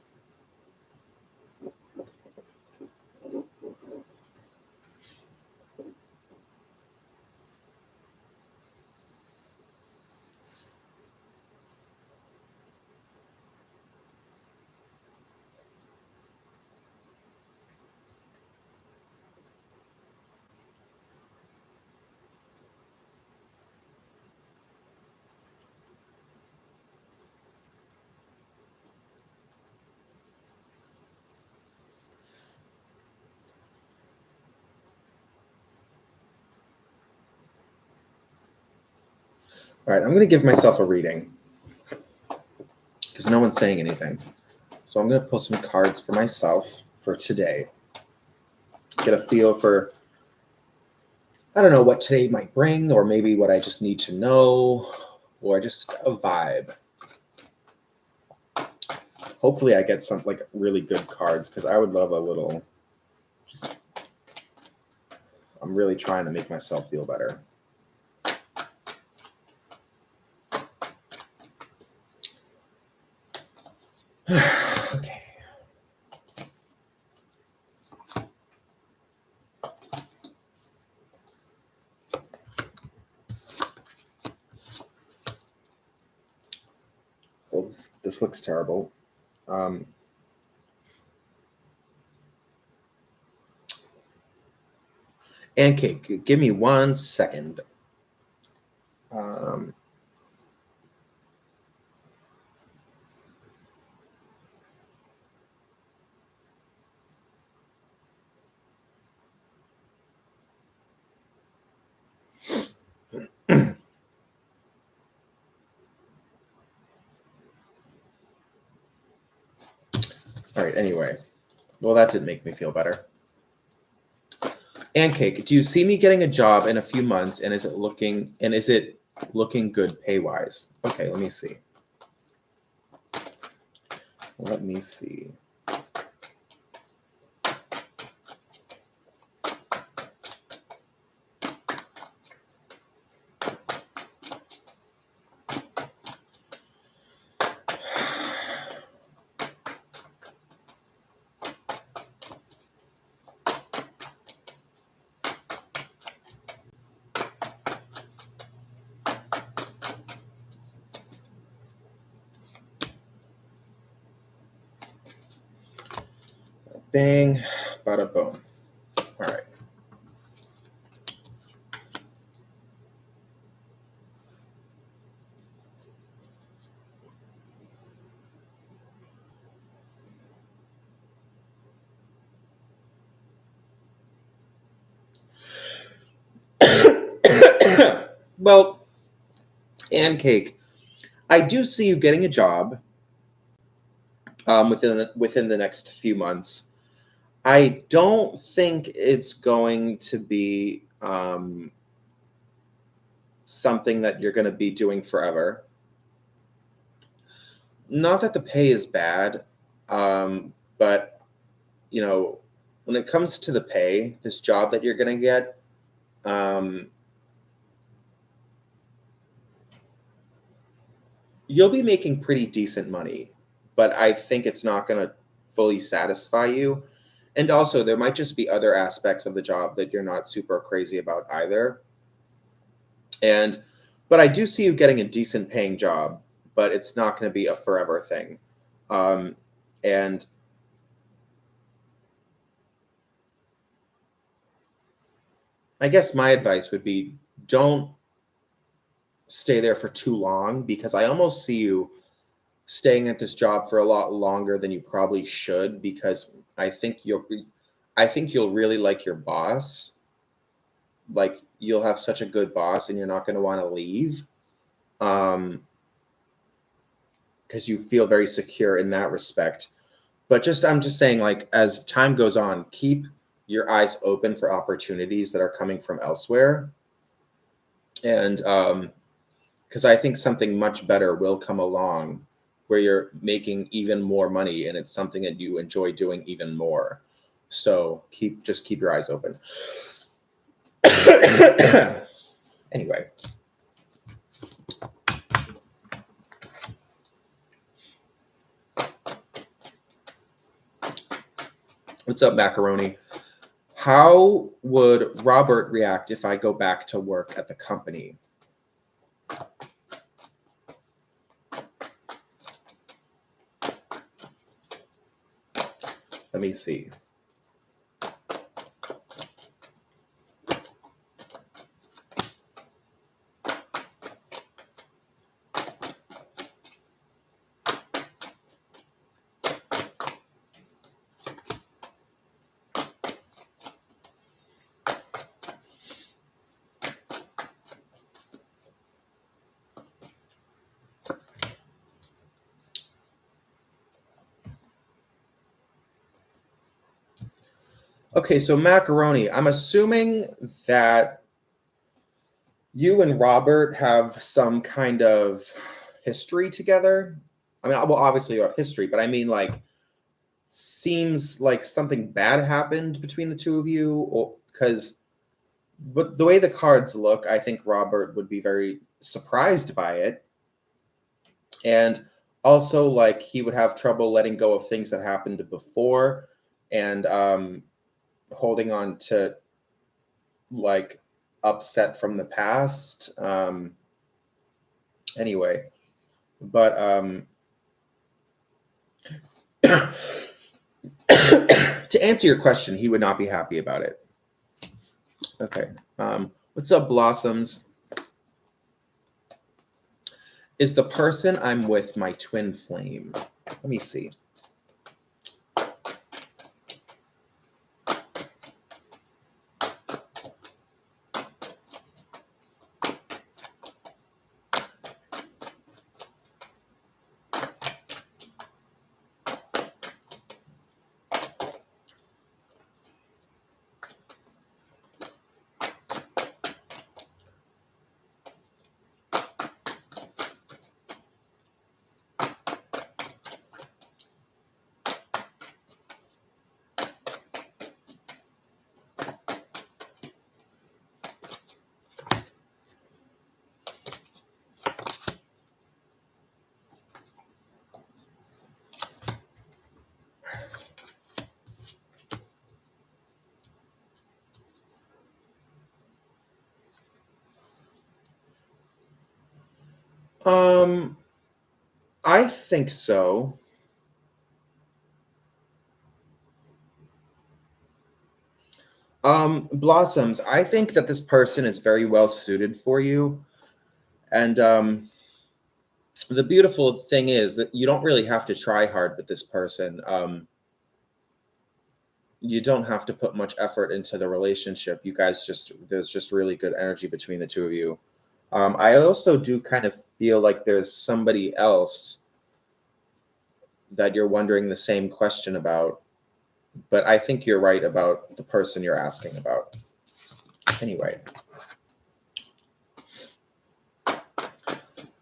All right, I'm going to give myself a reading because no one's saying anything. So I'm going to pull some cards for myself for today. Get a feel for, I don't know, what today might bring, or maybe what I just need to know, or just a vibe. Hopefully I get some like really good cards because I would love a little, just, I'm really trying to make myself feel better. Okay. Well, this looks terrible. And Cake, give me 1 second. All right, anyway. Well, that did make me feel better. And Cake, do you see me getting a job in a few months, and is it looking good pay wise? Okay, let me see. Let me see. Bang, bada boom. All right. Well, and Cake, I do see you getting a job within the next few months. I don't think it's going to be something that you're going to be doing forever. Not that the pay is bad, but you know, when it comes to the pay, this job that you're going to get, you'll be making pretty decent money, but I think it's not going to fully satisfy you. And also, there might just be other aspects of the job that you're not super crazy about either. And, but I do see you getting a decent paying job, but it's not going to be a forever thing. And I guess my advice would be don't stay there for too long because I almost see you staying at this job for a lot longer than you probably should because I think you'll really like your boss. Like you'll have such a good boss and you're not going to want to leave. Because you feel very secure in that respect. But just I'm just saying like as time goes on, keep your eyes open for opportunities that are coming from elsewhere. And because I think something much better will come along where you're making even more money and it's something that you enjoy doing even more. So just keep your eyes open. Anyway. What's up, Macaroni? How would Robert react if I go back to work at the company? Let me see. Okay, so Macaroni, I'm assuming that you and Robert have some kind of history together. I mean, well, obviously you have history, but I mean, like, seems like something bad happened between the two of you, or because, but the way the cards look, I think Robert would be very surprised by it, and also like he would have trouble letting go of things that happened before, and holding on to like upset from the past. Anyway, but to answer your question, he would not be happy about it. Okay. What's up, Blossoms? Is the person I'm with my twin flame? Let me see. I think so. Blossoms, I think that this person is very well suited for you. And the beautiful thing is that you don't really have to try hard with this person. You don't have to put much effort into the relationship. You guys there's just really good energy between the two of you. I also do kind of feel like there's somebody else that you're wondering the same question about, but I think you're right about the person you're asking about. Anyway.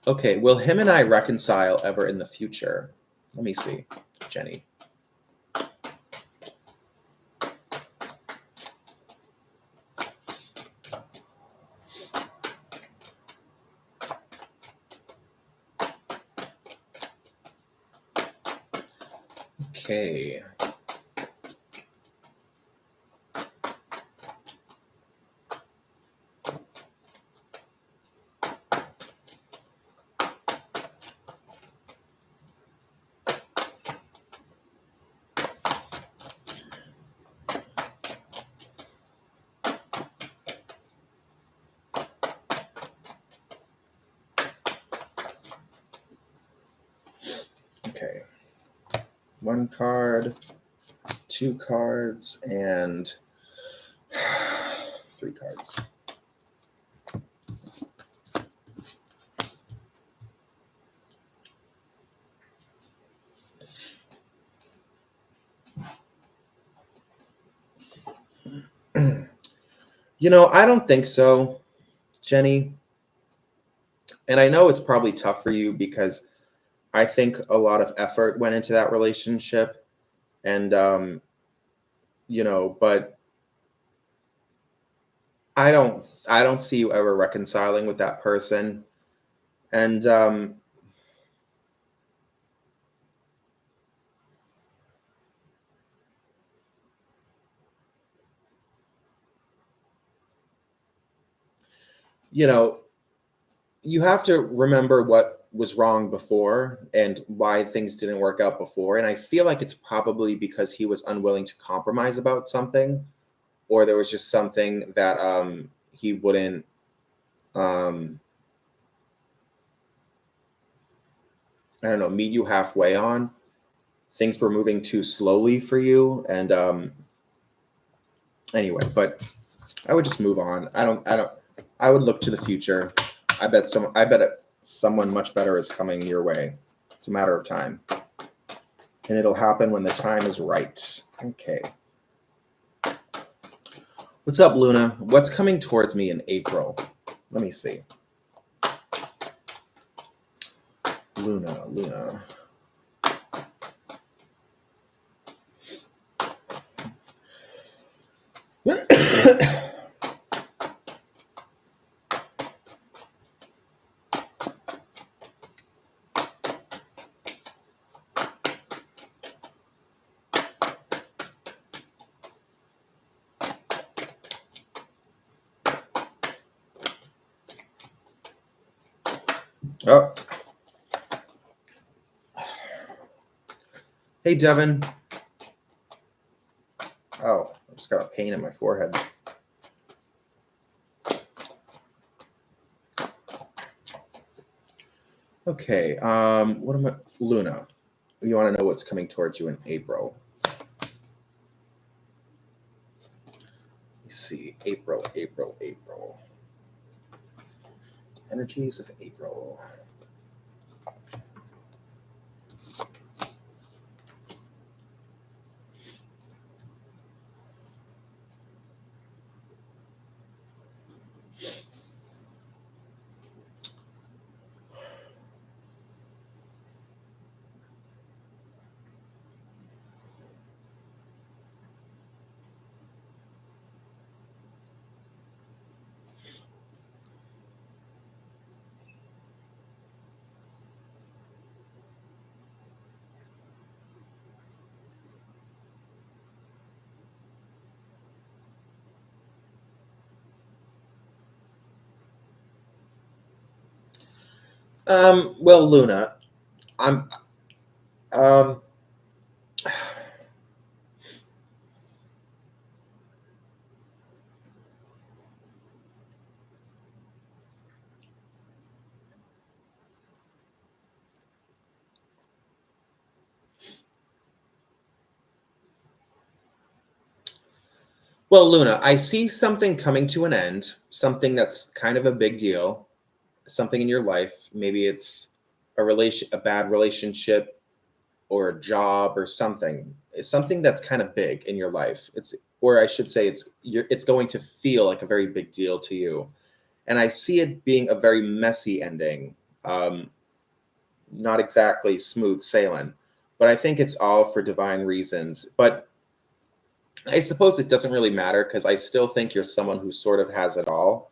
Okay, will him and I reconcile ever in the future? Let me see, Jenny. Okay. Okay. 1 card, 2 cards, and 3 cards. You know, I don't think so, Jenny. And I know it's probably tough for you because I think a lot of effort went into that relationship. And, but I don't see you ever reconciling with that person. And, you know, you have to remember what was wrong before and why things didn't work out before. And I feel like it's probably because he was unwilling to compromise about something, or there was just something that he wouldn't um, I don't know, meet you halfway on. Things were moving too slowly for you, and anyway, but I would just move on. I would look to the future. I bet someone much better is coming your way. It's a matter of time. And it'll happen when the time is right. Okay. What's up, Luna? What's coming towards me in April? Let me see. Luna. Oh. Hey, Devin. Oh, I just got a pain in my forehead. Okay, what am I? Luna, you want to know what's coming towards you in April? Let's see, April. Energies of April. Well, Luna, I'm um well, Luna, I see something coming to an end, something that's kind of a big deal, something in your life. Maybe it's a bad relationship or a job or something. It's something that's kind of big in your life. Or I should say, it's going to feel like a very big deal to you. And I see it being a very messy ending, not exactly smooth sailing, but I think it's all for divine reasons. But I suppose it doesn't really matter because I still think you're someone who sort of has it all.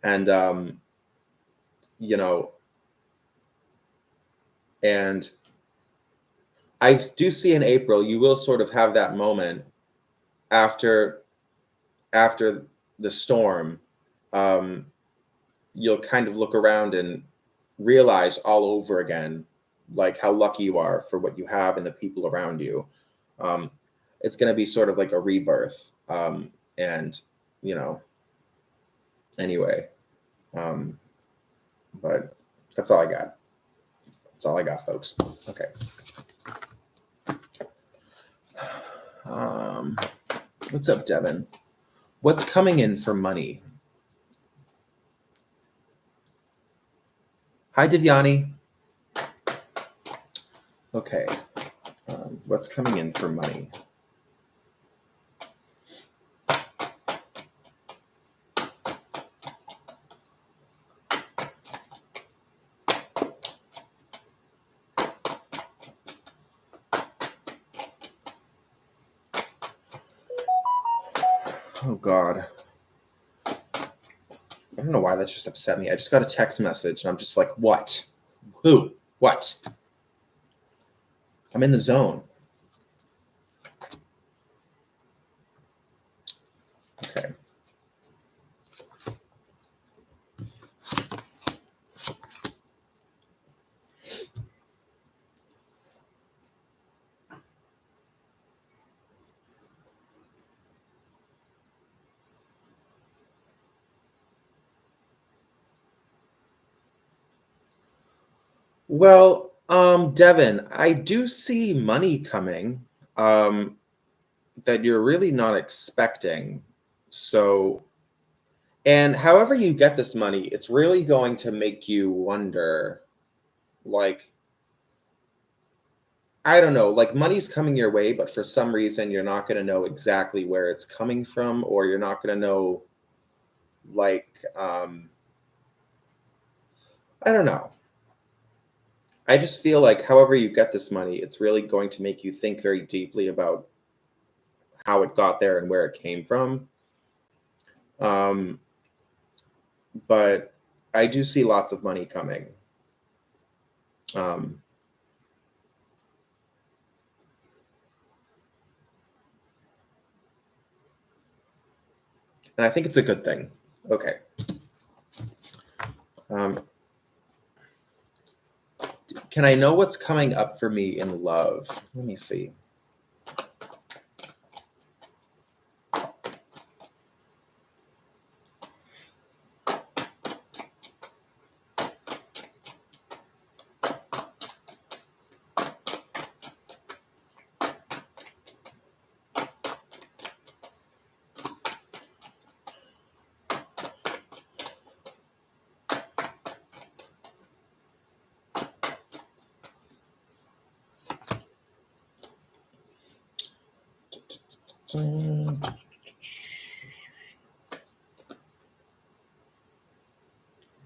And, you know, and I do see in April, you will sort of have that moment after the storm. Um, you'll kind of look around and realize all over again, like how lucky you are for what you have and the people around you. Um, it's going to be sort of like a rebirth. And, you know, anyway, um, but that's all I got. That's all I got, folks. Okay. Um, what's up, Devin? What's coming in for money? Hi, Divyani. Okay. What's coming in for money? Oh, God. I don't know why that just upset me. I just got a text message and I'm just like, what? Who? What? I'm in the zone. Okay. Well, Devin, I do see money coming um, that you're really not expecting. So, and however you get this money, it's really going to make you wonder, like, I don't know, like money's coming your way, but for some reason you're not going to know exactly where it's coming from, or you're not going to know, like, I don't know. I just feel like however you get this money, it's really going to make you think very deeply about how it got there and where it came from. Um, but I do see lots of money coming. Um, and I think it's a good thing. Okay. Um, can I know what's coming up for me in love? Let me see.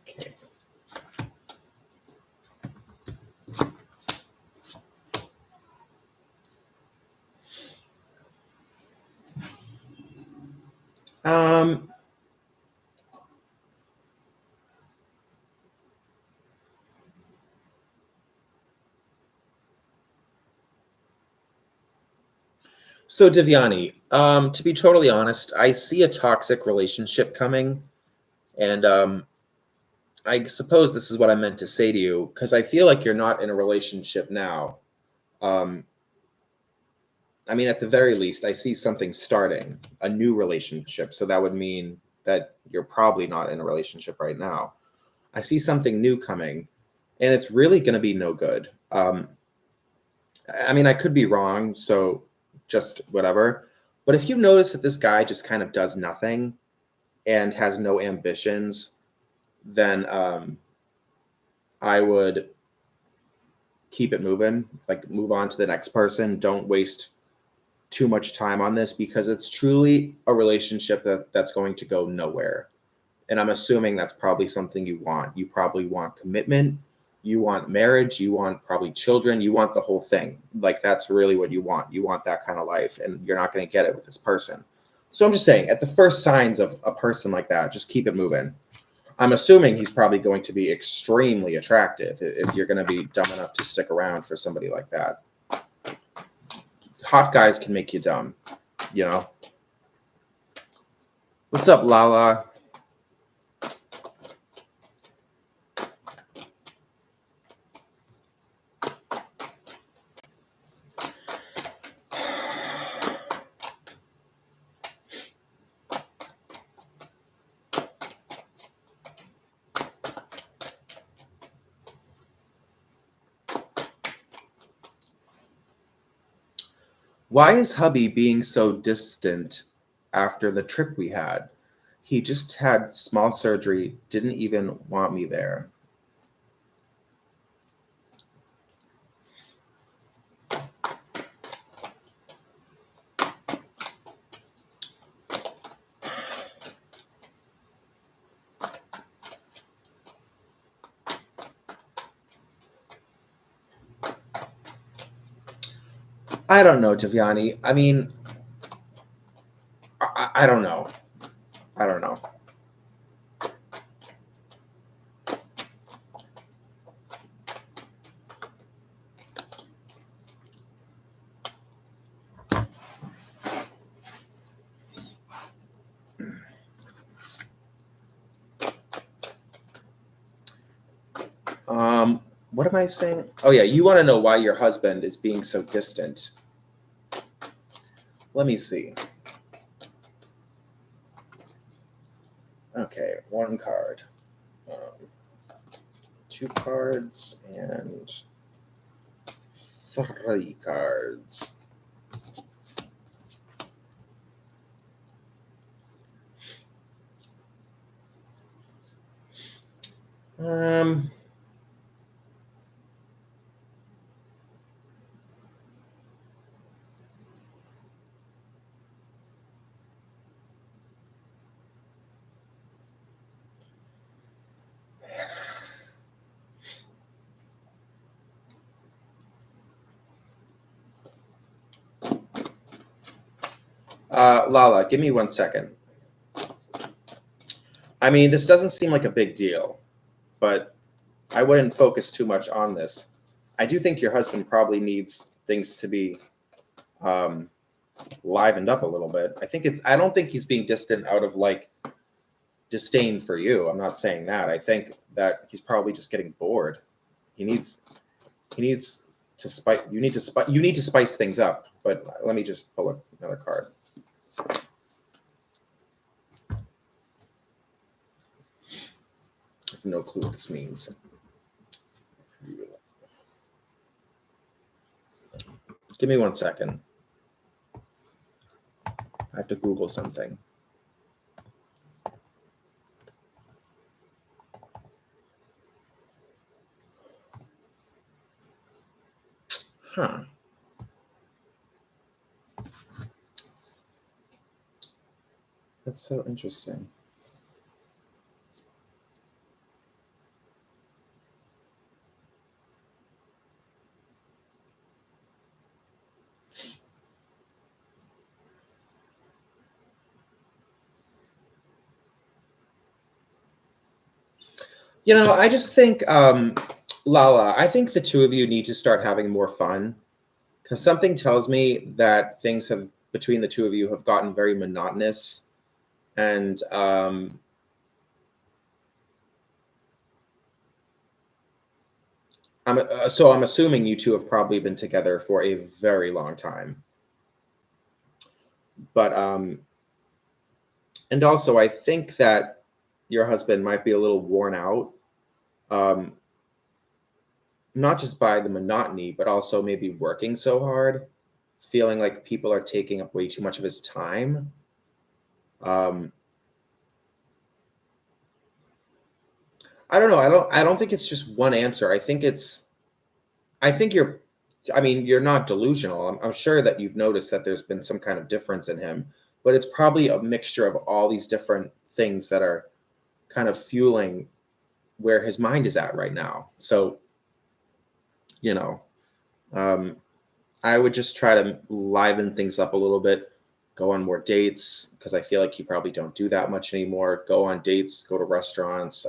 Okay. Um, so Divyani, to be totally honest, I see a toxic relationship coming, and I suppose this is what I meant to say to you because I feel like you're not in a relationship now. Um, I mean, at the very least, I see something starting, a new relationship. So that would mean that you're probably not in a relationship right now. I see something new coming, and it's really going to be no good. I mean, I could be wrong, so just whatever. But if you notice that this guy just kind of does nothing and has no ambitions, then I would keep it moving, like move on to the next person. Don't waste too much time on this because it's truly a relationship that's going to go nowhere. And I'm assuming that's probably something you want. You probably want commitment, you want marriage, you want probably children, you want the whole thing. Like that's really what you want. You want that kind of life, and you're not going to get it with this person. So I'm just saying, at the first signs of a person like that, just keep it moving. I'm assuming he's probably going to be extremely attractive if you're going to be dumb enough to stick around for somebody like that. Hot guys can make you dumb, you know? What's up, Lala? Why is hubby being so distant after the trip we had? He just had small surgery, didn't even want me there. I don't know, Javiani. I mean, I don't know. I don't know. What am I saying? Oh yeah, you want to know why your husband is being so distant. Let me see. Okay, one card. Um, two cards and three cards. Um, Lala, give me 1 second. I mean, this doesn't seem like a big deal, but I wouldn't focus too much on this. I do think your husband probably needs things to be um, livened up a little bit. I don't think he's being distant out of like disdain for you. I'm not saying that. I think that he's probably just getting bored. He needs to spice. You need to spice things up. But let me just pull up another card. I have no clue what this means. Give me 1 second. I have to Google something. Huh. That's so interesting. You know, I just think, Lala, I think the two of you need to start having more fun because something tells me that things have between the two of you have gotten very monotonous, and I'm assuming you two have probably been together for a very long time. But and also I think that your husband might be a little worn out, um, not just by the monotony, but also maybe working so hard, feeling like people are taking up way too much of his time. Um, I don't know. I don't think it's just one answer. I think you're I mean, you're not delusional. I'm sure that you've noticed that there's been some kind of difference in him, but it's probably a mixture of all these different things that are kind of fueling where his mind is at right now. So, you know, um, I would just try to liven things up a little bit, go on more dates because I feel like you probably don't do that much anymore. Go on dates, go to restaurants,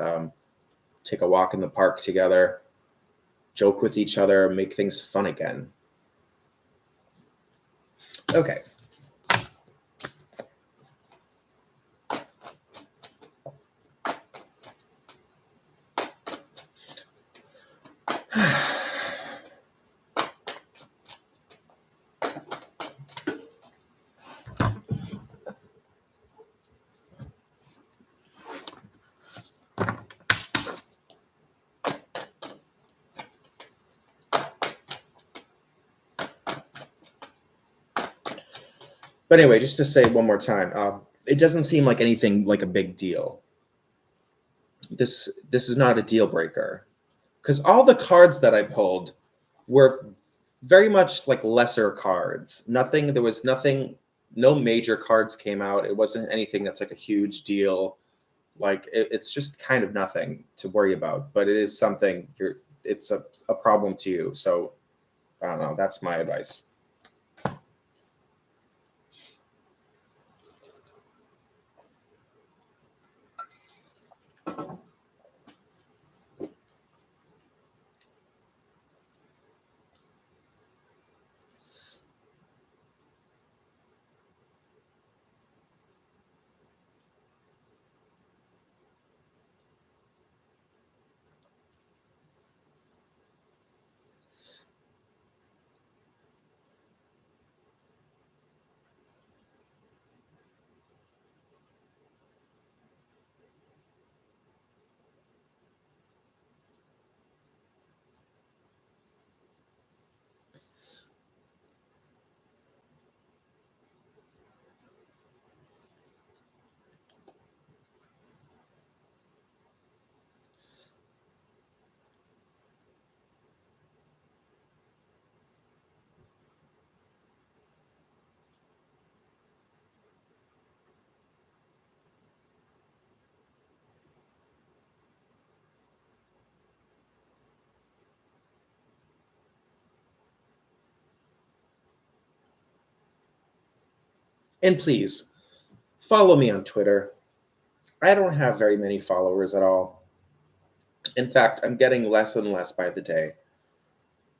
take a walk in the park together, joke with each other, make things fun again. Okay. But anyway, just to say one more time, it doesn't seem like anything like a big deal. This is not a deal breaker because all the cards that I pulled were very much like lesser cards. Nothing. There was nothing. No major cards came out. It wasn't anything that's like a huge deal. Like it's just kind of nothing to worry about. But it is something. It's a problem to you. So I don't know. That's my advice. And please follow me on Twitter. I don't have very many followers at all. In fact, I'm getting less and less by the day.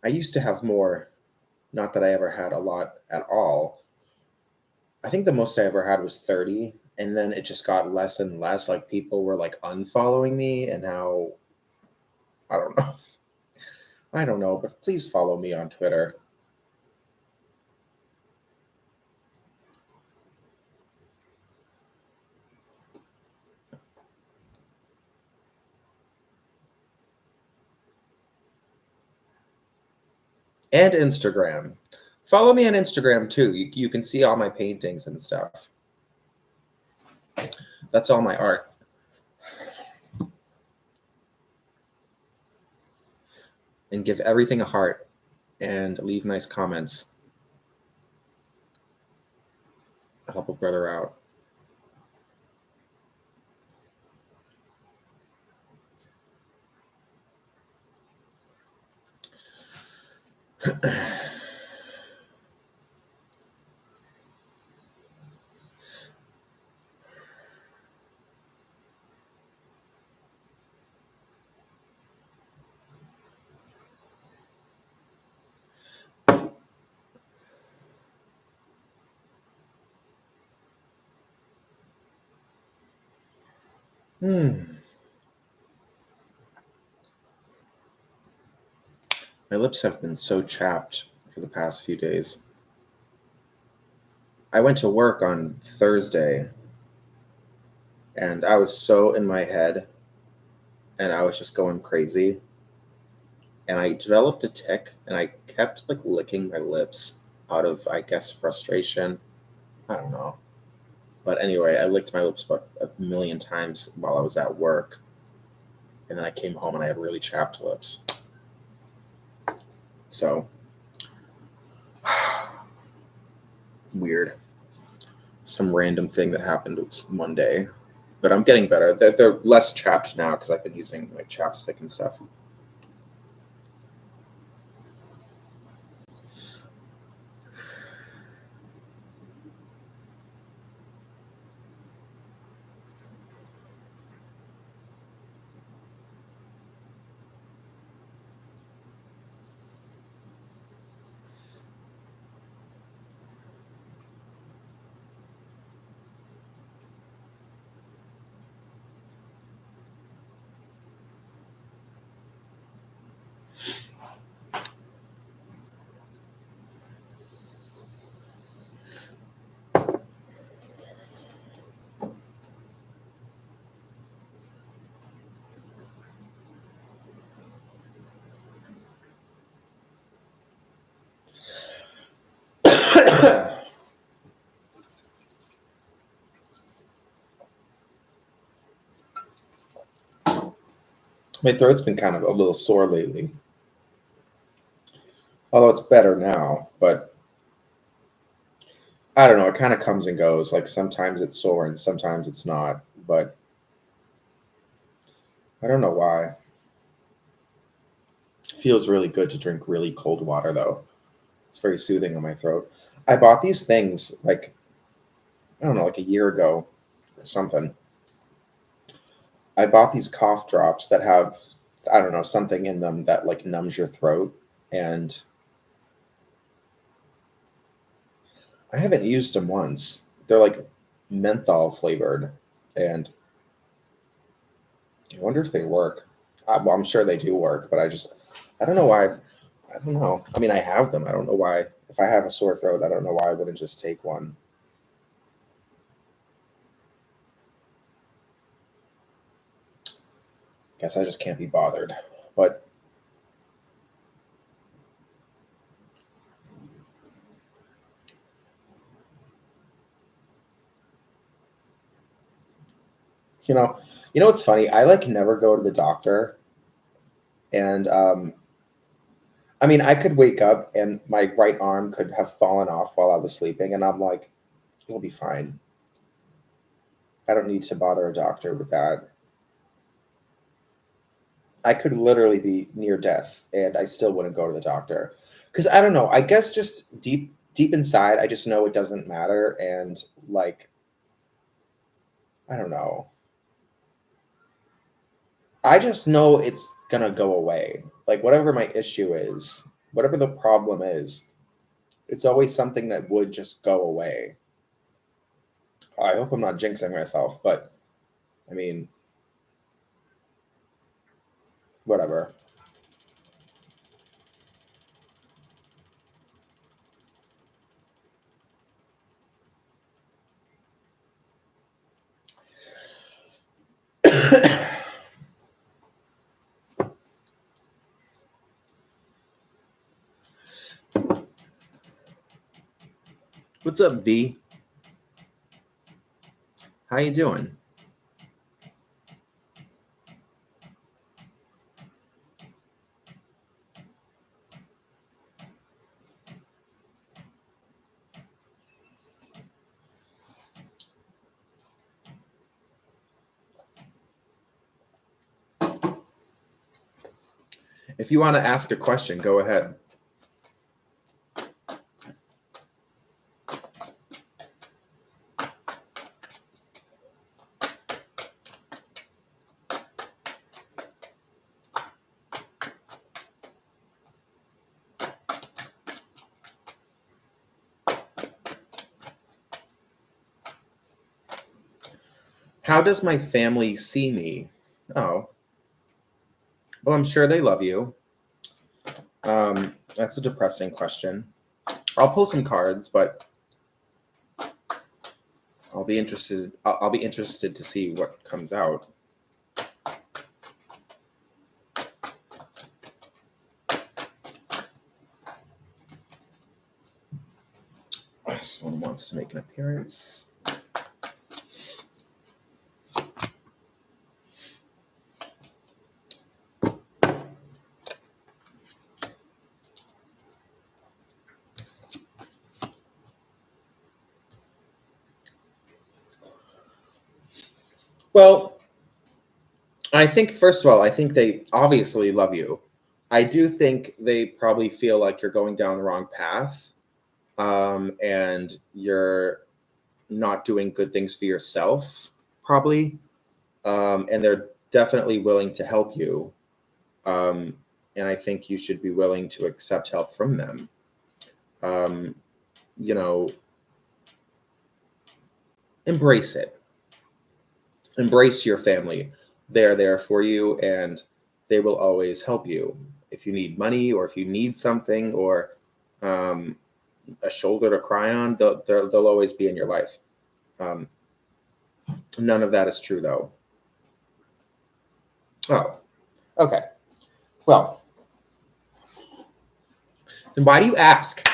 I used to have more, not that I ever had a lot at all. I think the most I ever had was 30, and then it just got less and less. Like people were like unfollowing me, and now I don't know. I don't know, but please follow me on Twitter. And Instagram. Follow me on Instagram too. You can see all my paintings and stuff. That's all my art. And give everything a heart and leave nice comments. Help a brother out. My lips have been so chapped for the past few days. I went to work on Thursday and I was so in my head and I was just going crazy. And I developed a tic and I kept like licking my lips out of, I guess, frustration. I don't know. But anyway, I licked my lips about a million times while I was at work. And then I came home and I had really chapped lips. So, weird. Some random thing that happened one day. But I'm getting better. They're less chapped now because I've been using like chapstick and stuff. My throat's been kind of a little sore lately. Although it's better now, but I don't know. It kind of comes and goes. Like sometimes it's sore and sometimes it's not. But I don't know why. It feels really good to drink really cold water, though. It's very soothing on my throat. I bought these things like, I don't know, like a year ago or something. I bought these cough drops that have, I don't know, something in them that like numbs your throat. And I haven't used them once. They're like menthol flavored. And I wonder if they work. Well, I'm sure they do work, but I don't know why. I don't know. I mean, I have them. I don't know why. If I have a sore throat, I don't know why I wouldn't just take one. Guess I just can't be bothered. But you know, what's funny? I like never go to the doctor, and I mean, I could wake up and my right arm could have fallen off while I was sleeping, and I'm like, it'll be fine. I don't need to bother a doctor with that. I could literally be near death, and I still wouldn't go to the doctor because I don't know. I guess just deep. deep inside, I just know it doesn't matter. And like, I don't know. I just know it's gonna go away. Like, whatever my issue is, whatever the problem is, it's always something that would just go away. I hope I'm not jinxing myself, but I mean, whatever. What's up, V? How you doing? If you want to ask a question, go ahead. How does my family see me? Oh, well, I'm sure they love you. That's a depressing question. I'll pull some cards, but I'll be interested. I'll be interested to see what comes out. Someone wants to make an appearance. Well, I think, first of all, I think they obviously love you. I do think they probably feel like you're going down the wrong path, and you're not doing good things for yourself, probably. And they're definitely willing to help you. Um, and I think you should be willing to accept help from them. Um, you know, embrace it. Embrace your family. They're there for you, and they will always help you. If you need money, or if you need something, or um, a shoulder to cry on, they'll always be in your life. Um, None of that is true, though. Oh, okay. Well, then why do you ask?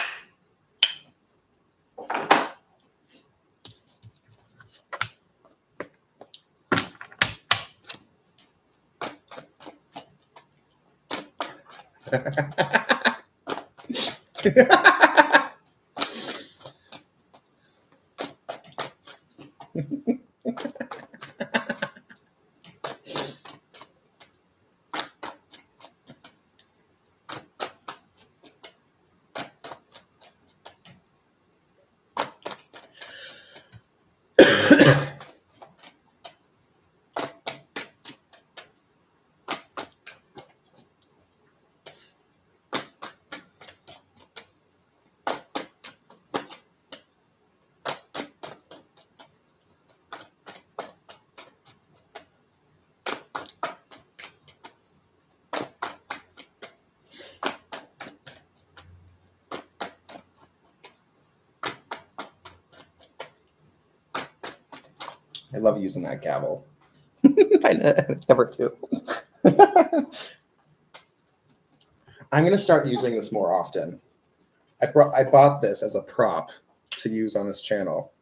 I love using that gavel. I never do. I'm gonna start using this more often. I bought this as a prop to use on this channel.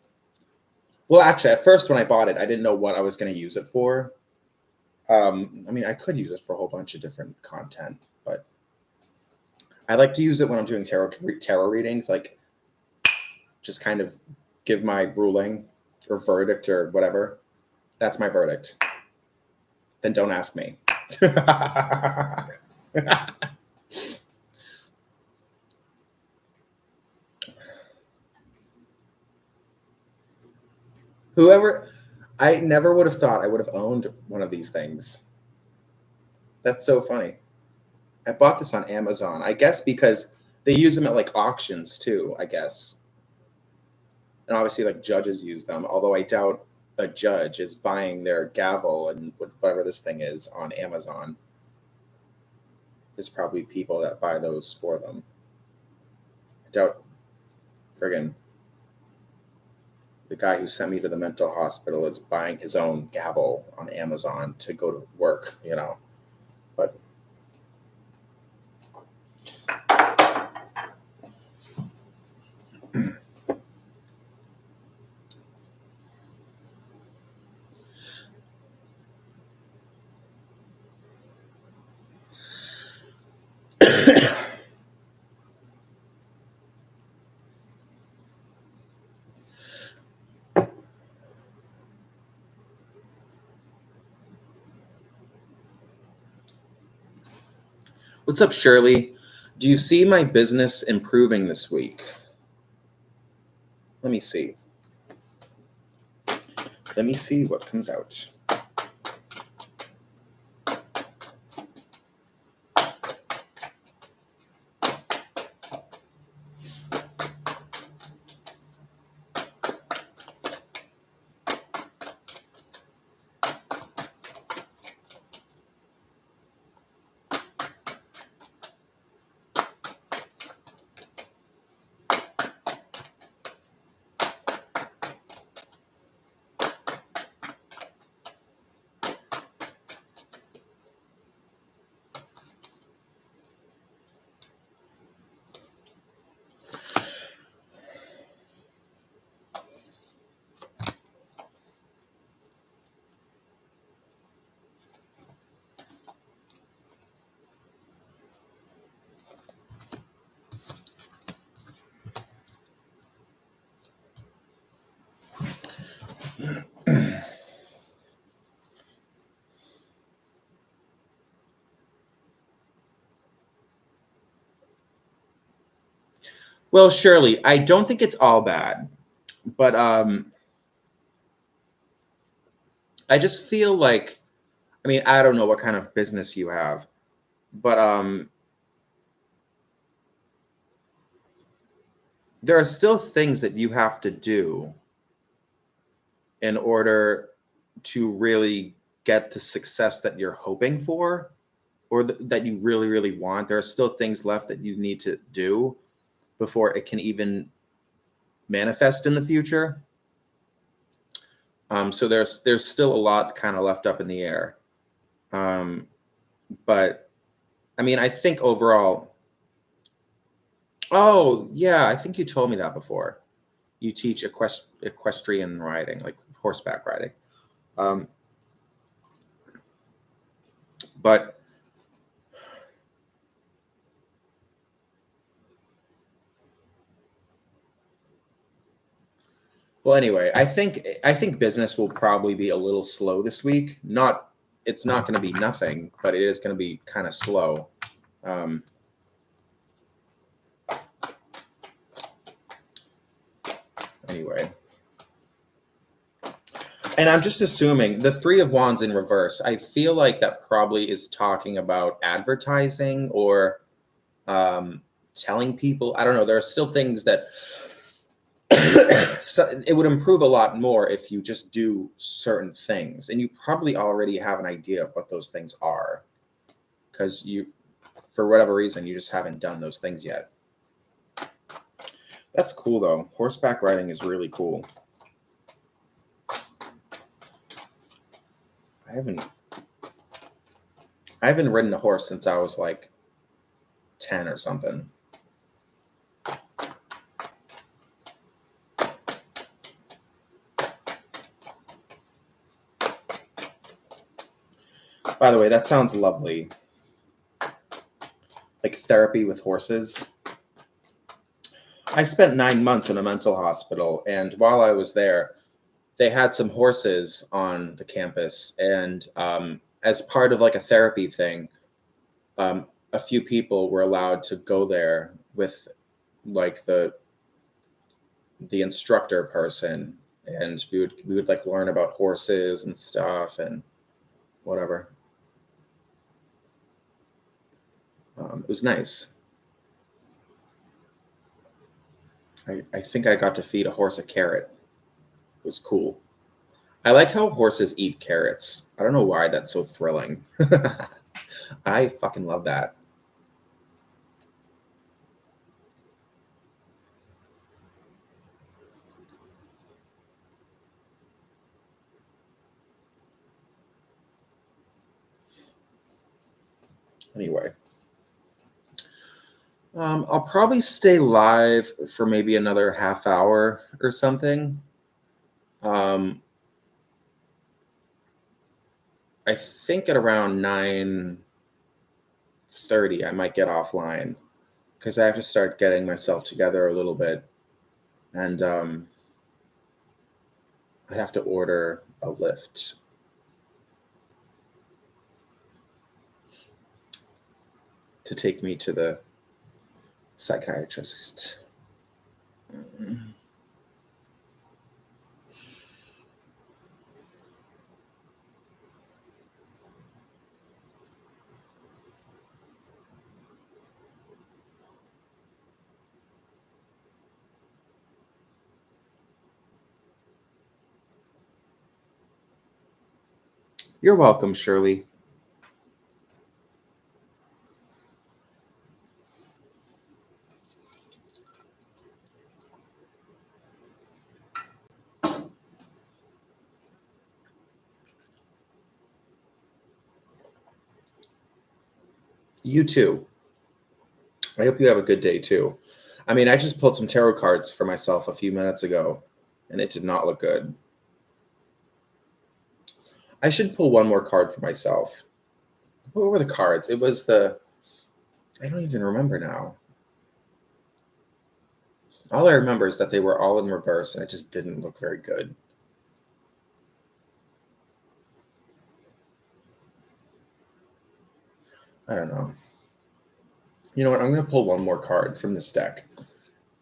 Well, actually, at first when I bought it, I didn't know what I was going to use it for. I mean, I could use it for a whole bunch of different content, but I like to use it when I'm doing tarot readings, like just kind of give my ruling or verdict or whatever. That's my verdict. Then don't ask me. Whoever, I never would have thought I would have owned one of these things. That's so funny. I bought this on Amazon, I guess because they use them at like auctions too, I guess. And obviously, like judges use them, although I doubt a judge is buying their gavel and whatever this thing is on Amazon. There's probably people that buy those for them. I doubt friggin' the guy who sent me to the mental hospital is buying his own gavel on Amazon to go to work, you know. But what's up, Shirley? Do you see my business improving this week? Let me see. Let me see what comes out. Well, Shirley, I don't think it's all bad, but I just feel like, I mean, I don't know what kind of business you have, but there are still things that you have to do in order to really get the success that you're hoping for, or that you really, really want. There are still things left that you need to do before it can even manifest in the future. So there's still a lot kind of left up in the air. But I mean, I think overall, oh yeah, I think you told me that before. You teach equestrian riding, like horseback riding. Um, but well, anyway, I think business will probably be a little slow this week. Not It's not going to be nothing, but it is going to be kind of slow. Um, anyway, and I'm just assuming the Three of Wands in reverse. I feel like that probably is talking about advertising or telling people. I don't know. There are still things that so it would improve a lot more if you just do certain things, and you probably already have an idea of what those things are, because you, for whatever reason, you just haven't done those things yet. That's cool though. Horseback riding is really cool. I haven't ridden a horse since I was like 10 or something. By the way, that sounds lovely. Like therapy with horses. I spent 9 months in a mental hospital, and while I was there, they had some horses on the campus, and as part of like a therapy thing, a few people were allowed to go there with like the instructor person, and we would like learn about horses and stuff and whatever. It was nice. I think I got to feed a horse a carrot. It was cool. I like how horses eat carrots. I don't know why that's so thrilling. I fucking love that. Anyway, I'll probably stay live for maybe another half hour or something. Um, I think at around 9:30, I might get offline because I have to start getting myself together a little bit, and I have to order a lift to take me to the psychiatrist. You're welcome, Shirley. You too. I hope you have a good day too. I mean, I just pulled some tarot cards for myself a few minutes ago, and it did not look good. I should pull one more card for myself. What were the cards? It was the. I don't even remember now. All I remember is that they were all in reverse, and it just didn't look very good. I don't know. You know what? I'm going to pull one more card from this deck.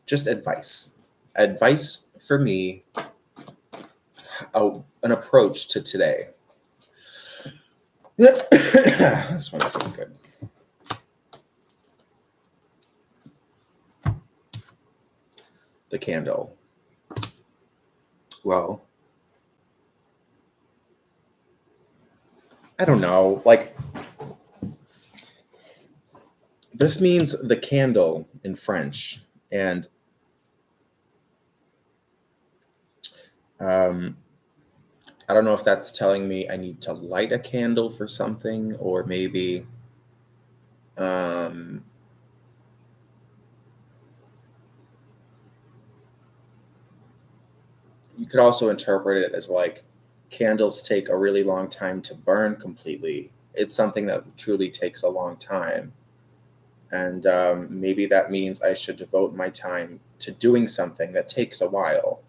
Just advice. Advice for me, an approach to today. This one seems good. The candle. Well, I don't know. Like, this means the candle in French. And um, I don't know if that's telling me I need to light a candle for something, or maybe um, you could also interpret it as like candles take a really long time to burn completely. It's something that truly takes a long time. And maybe that means I should devote my time to doing something that takes a while,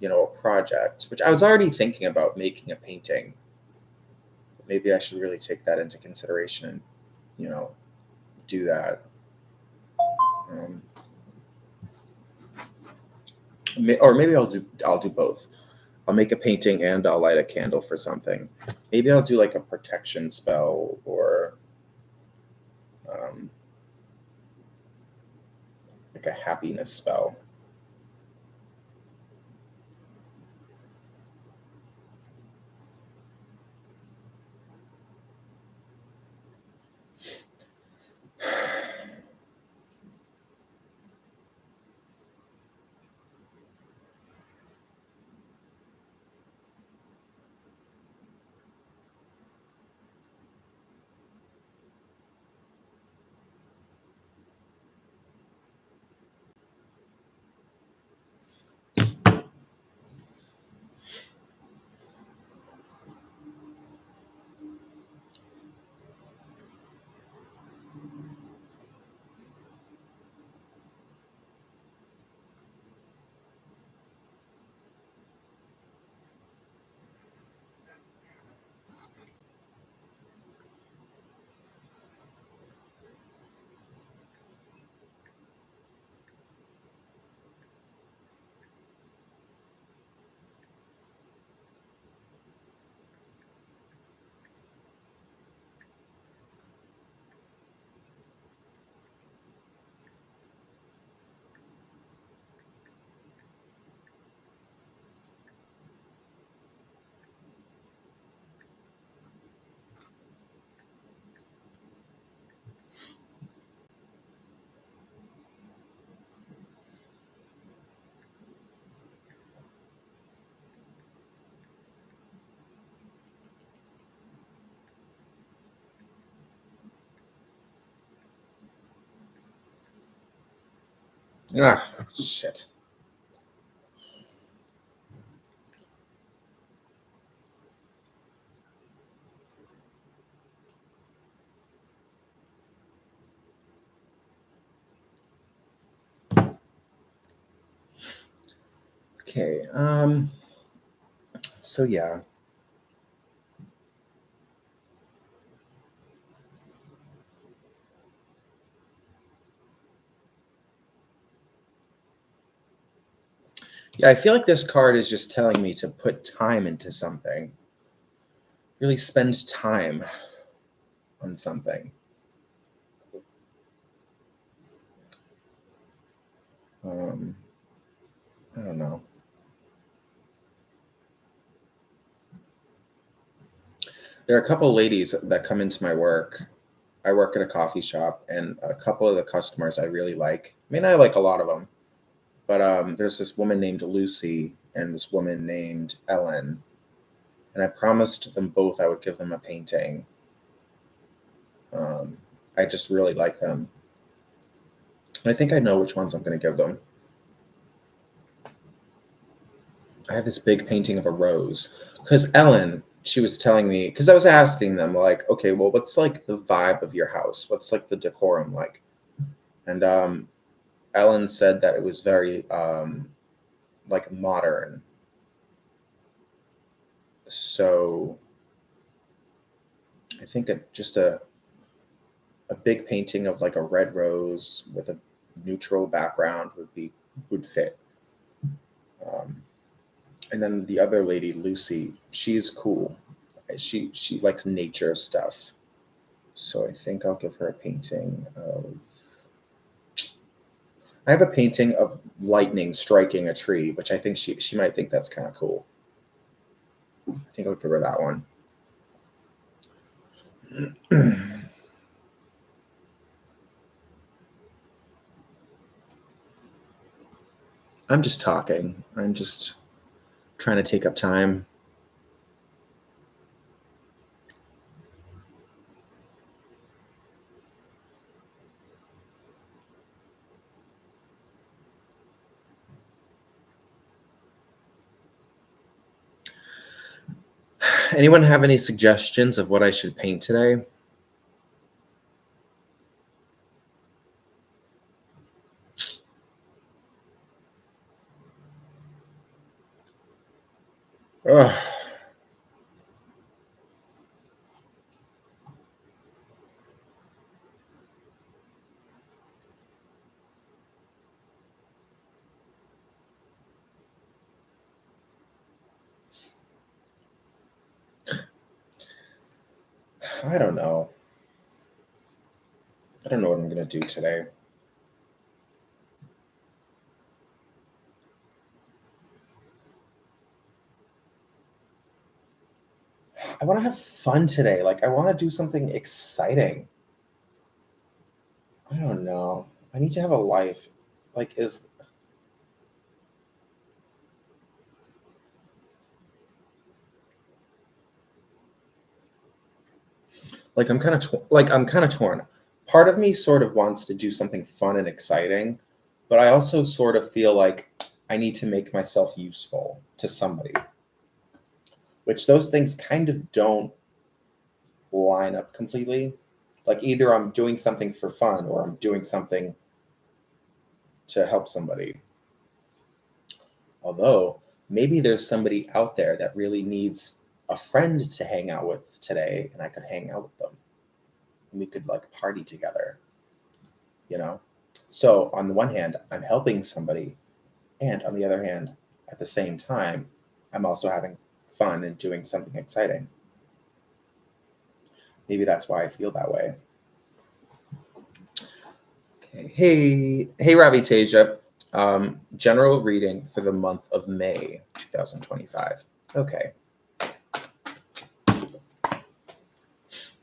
a project, which I was already thinking about making a painting. Maybe I should really take that into consideration and, you know, do that. Um, or maybe I'll do both. I'll make a painting and I'll light a candle for something. Maybe I'll do like a protection spell or um, like a happiness spell. Ah, shit. Okay. So yeah. Yeah, I feel like this card is just telling me to put time into something. Really spend time on something. Um, I don't know. There are a couple ladies that come into my work. I work at a coffee shop, and a couple of the customers I really like. I mean, I like a lot of them, but there's this woman named Lucy and this woman named Ellen, and I promised them both I would give them a painting. Um, I just really like them. And I think I know which ones I'm going to give them. I have this big painting of a rose because Ellen, she was telling me, because I was asking them like, okay, well, what's like the vibe of your house? What's like the decorum like? And Ellen said that it was very like modern. So I think just a big painting of like a red rose with a neutral background would fit. Um, and then the other lady, Lucy, she's cool. She likes nature stuff. So I think I'll give her a painting of. I have a painting of lightning striking a tree, which I think she might think that's kind of cool. I think I'll give her that one. I'm just talking. I'm just trying to take up time. Anyone have any suggestions of what I should paint today? Ugh. I don't know. I don't know what I'm going to do today. I want to have fun today. Like, I want to do something exciting. I don't know. I need to have a life. Like, like I'm kind of torn. Part of me sort of wants to do something fun and exciting, but I also sort of feel like I need to make myself useful to somebody, which those things kind of don't line up completely. Like either I'm doing something for fun or I'm doing something to help somebody. Although maybe there's somebody out there that really needs a friend to hang out with today, and I could hang out with them and we could like party together, you know? So on the one hand, I'm helping somebody, and on the other hand, at the same time, I'm also having fun and doing something exciting. Maybe that's why I feel that way. Okay. Hey, Ravi Teja. General reading for the month of May 2025. Okay.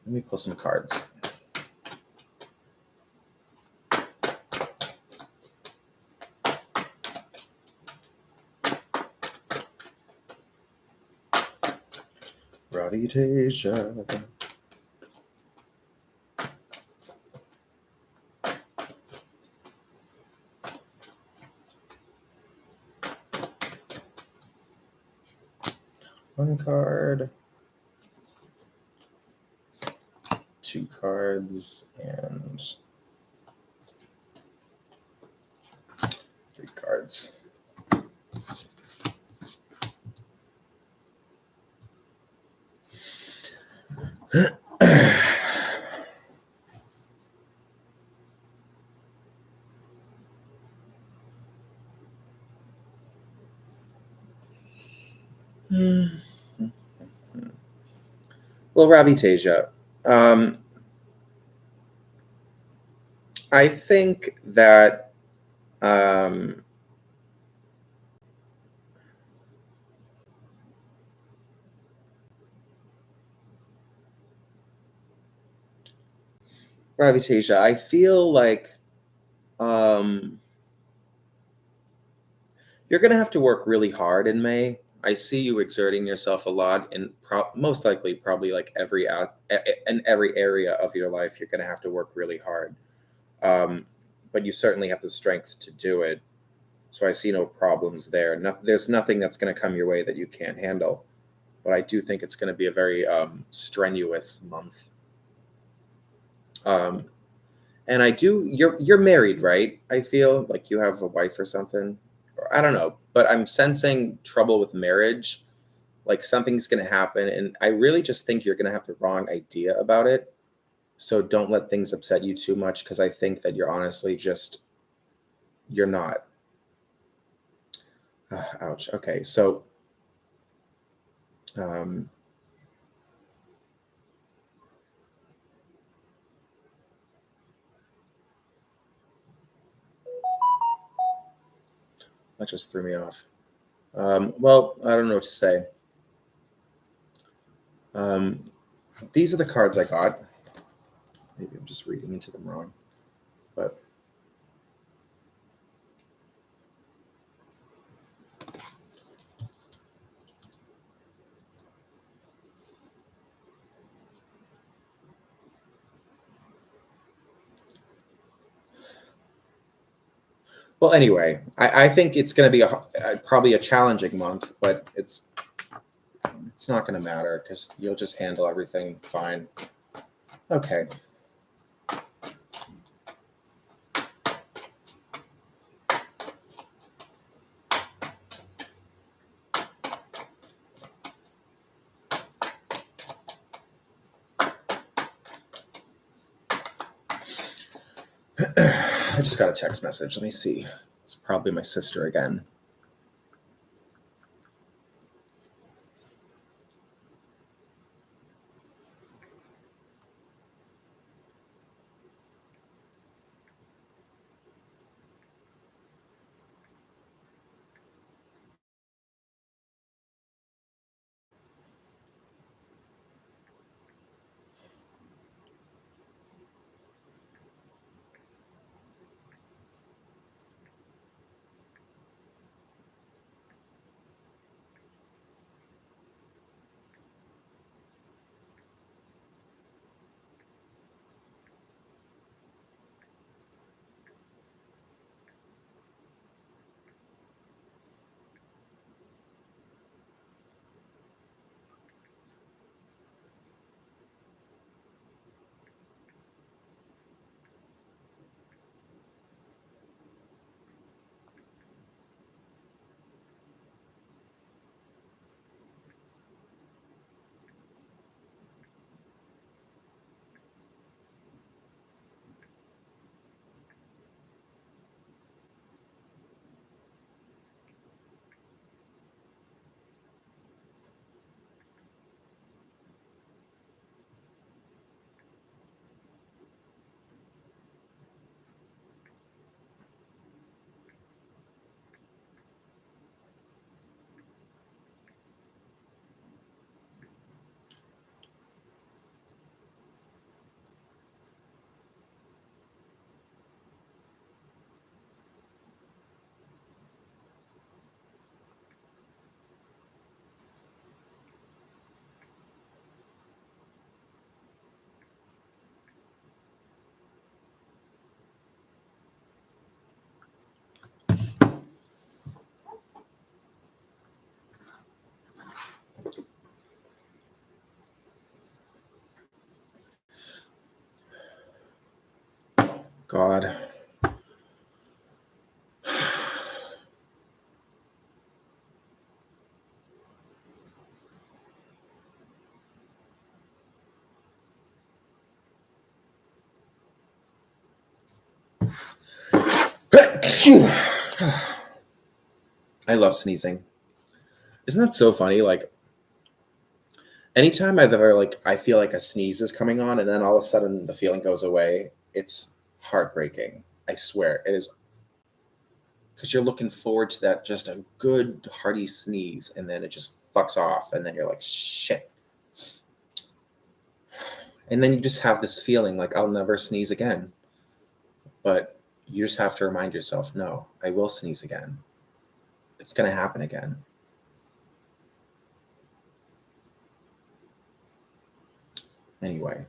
Let me pull some cards. Ravi Teja. One card, two cards, and three cards. Well, Ravi Teja, I think that Ravi Teja, I feel like you're going to have to work really hard in May. I see you exerting yourself a lot, and most likely, probably like in every area of your life, you're going to have to work really hard. But you certainly have the strength to do it. So I see no problems there. There's nothing that's going to come your way that you can't handle. But I do think it's going to be a very strenuous month. Um, and I do. You're married, right? I feel like you have a wife or something. Or I don't know, but I'm sensing trouble with marriage. Like something's going to happen, and I really just think you're going to have the wrong idea about it. So don't let things upset you too much, because I think that you're honestly just you're not. Ouch. Okay, so um, that just threw me off. Well, I don't know what to say. Um, these are the cards I got. Maybe I'm just reading into them wrong, but well, anyway, I think it's going to be probably a challenging month, but it's not going to matter because you'll just handle everything fine. Okay. I just got a text message. Let me see. It's probably my sister again. God. I love sneezing. Isn't that so funny? Like, anytime I've ever, like, I feel like a sneeze is coming on and then all of a sudden the feeling goes away, it's heartbreaking. I swear. It is, because you're looking forward to that, just a good hearty sneeze, and then it just fucks off, and then you're like, shit. And then you just have this feeling like, I'll never sneeze again. But you just have to remind yourself, no, I will sneeze again. It's going to happen again. Anyway.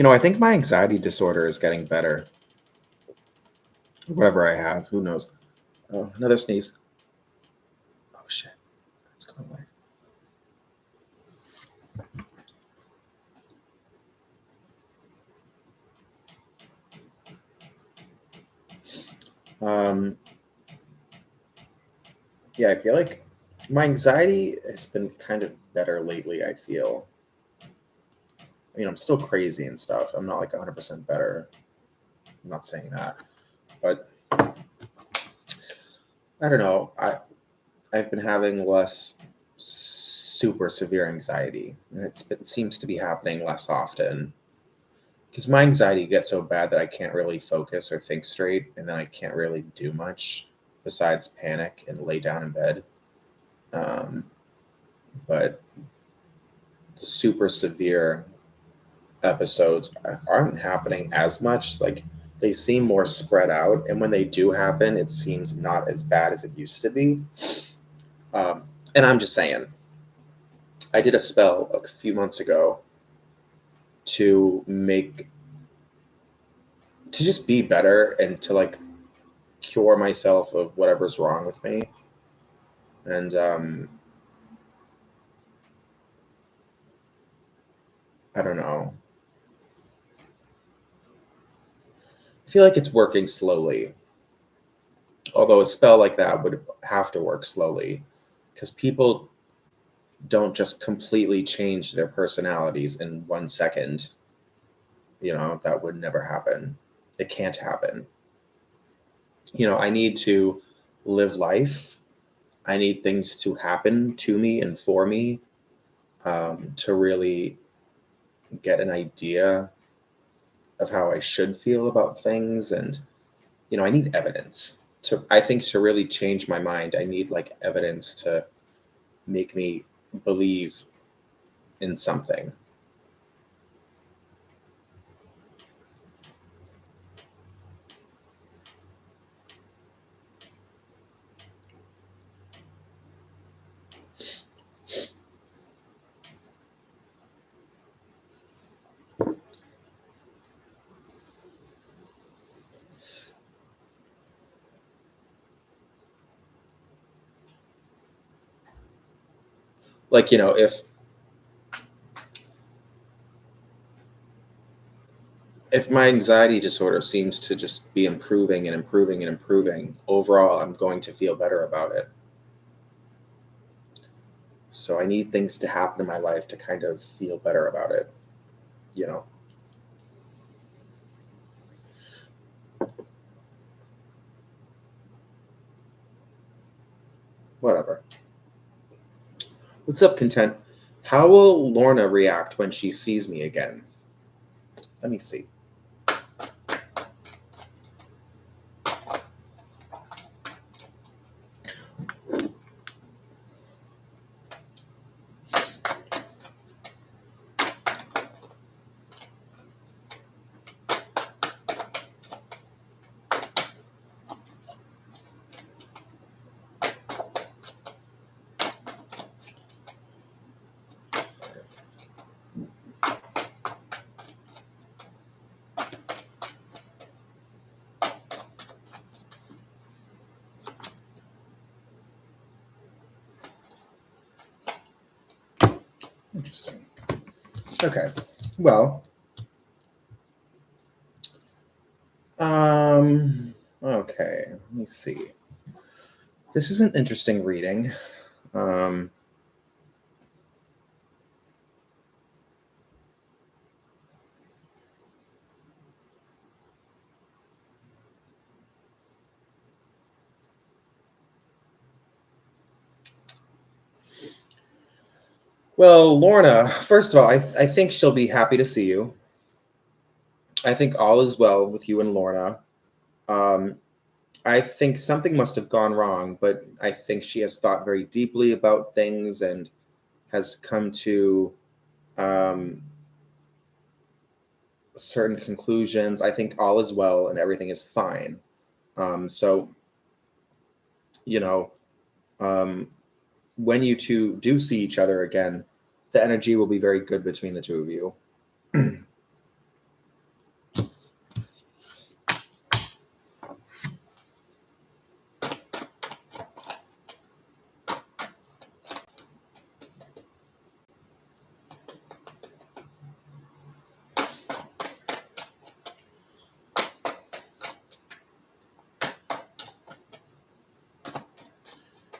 I think my anxiety disorder is getting better. Whatever I have, who knows? Oh, another sneeze. Oh, shit. It's going away. Yeah, I feel like my anxiety has been kind of better lately, I feel. I'm still crazy and stuff. I'm not like 100% better. I'm not saying that. But I don't know. I've been having less super severe anxiety, and it seems to be happening less often. Because my anxiety gets so bad that I can't really focus or think straight, and then I can't really do much besides panic and lay down in bed. Um, but the super severe episodes aren't happening as much. Like, they seem more spread out, and when they do happen, it seems not as bad as it used to be. And I'm just saying, I did a spell a few months ago to just be better and to like cure myself of whatever's wrong with me. And I don't know. I feel like it's working slowly. Although a spell like that would have to work slowly because people don't just completely change their personalities in 1 second. That would never happen. It can't happen. I need to live life. I need things to happen to me and for me to really get an idea of how I should feel about things. And, I need evidence I think to really change my mind. I need like evidence to make me believe in something. Like, if my anxiety disorder seems to just be improving and improving and improving, overall, I'm going to feel better about it. So I need things to happen in my life to kind of feel better about it, you know? Whatever. What's up, Content? How will Lorna react when she sees me again? Let me see. Okay. Well, okay, let me see. This is an interesting reading. Um, well, Lorna, first of all, I think she'll be happy to see you. I think all is well with you and Lorna. Um, I think something must have gone wrong, but I think she has thought very deeply about things and has come to um, certain conclusions. I think all is well and everything is fine. So, you know, um, when you two do see each other again, the energy will be very good between the two of you.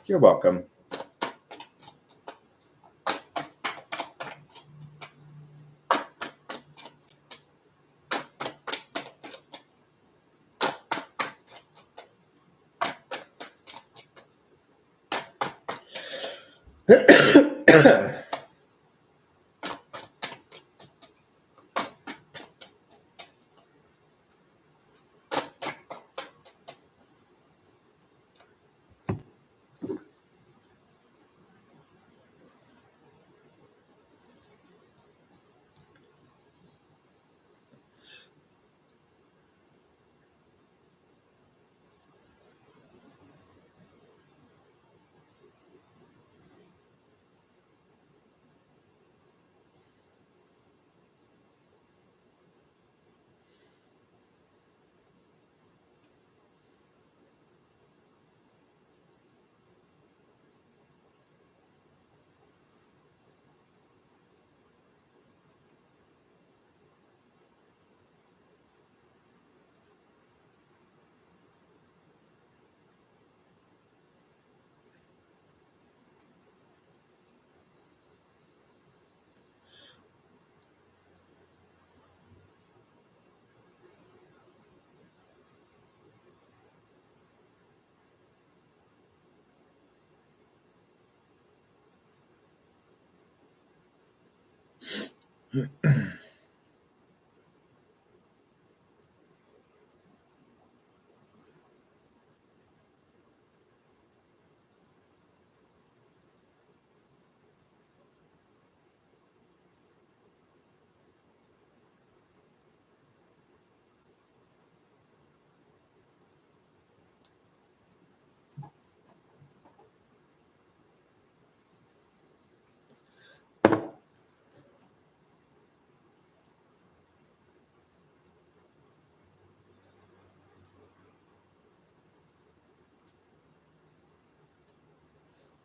You're welcome.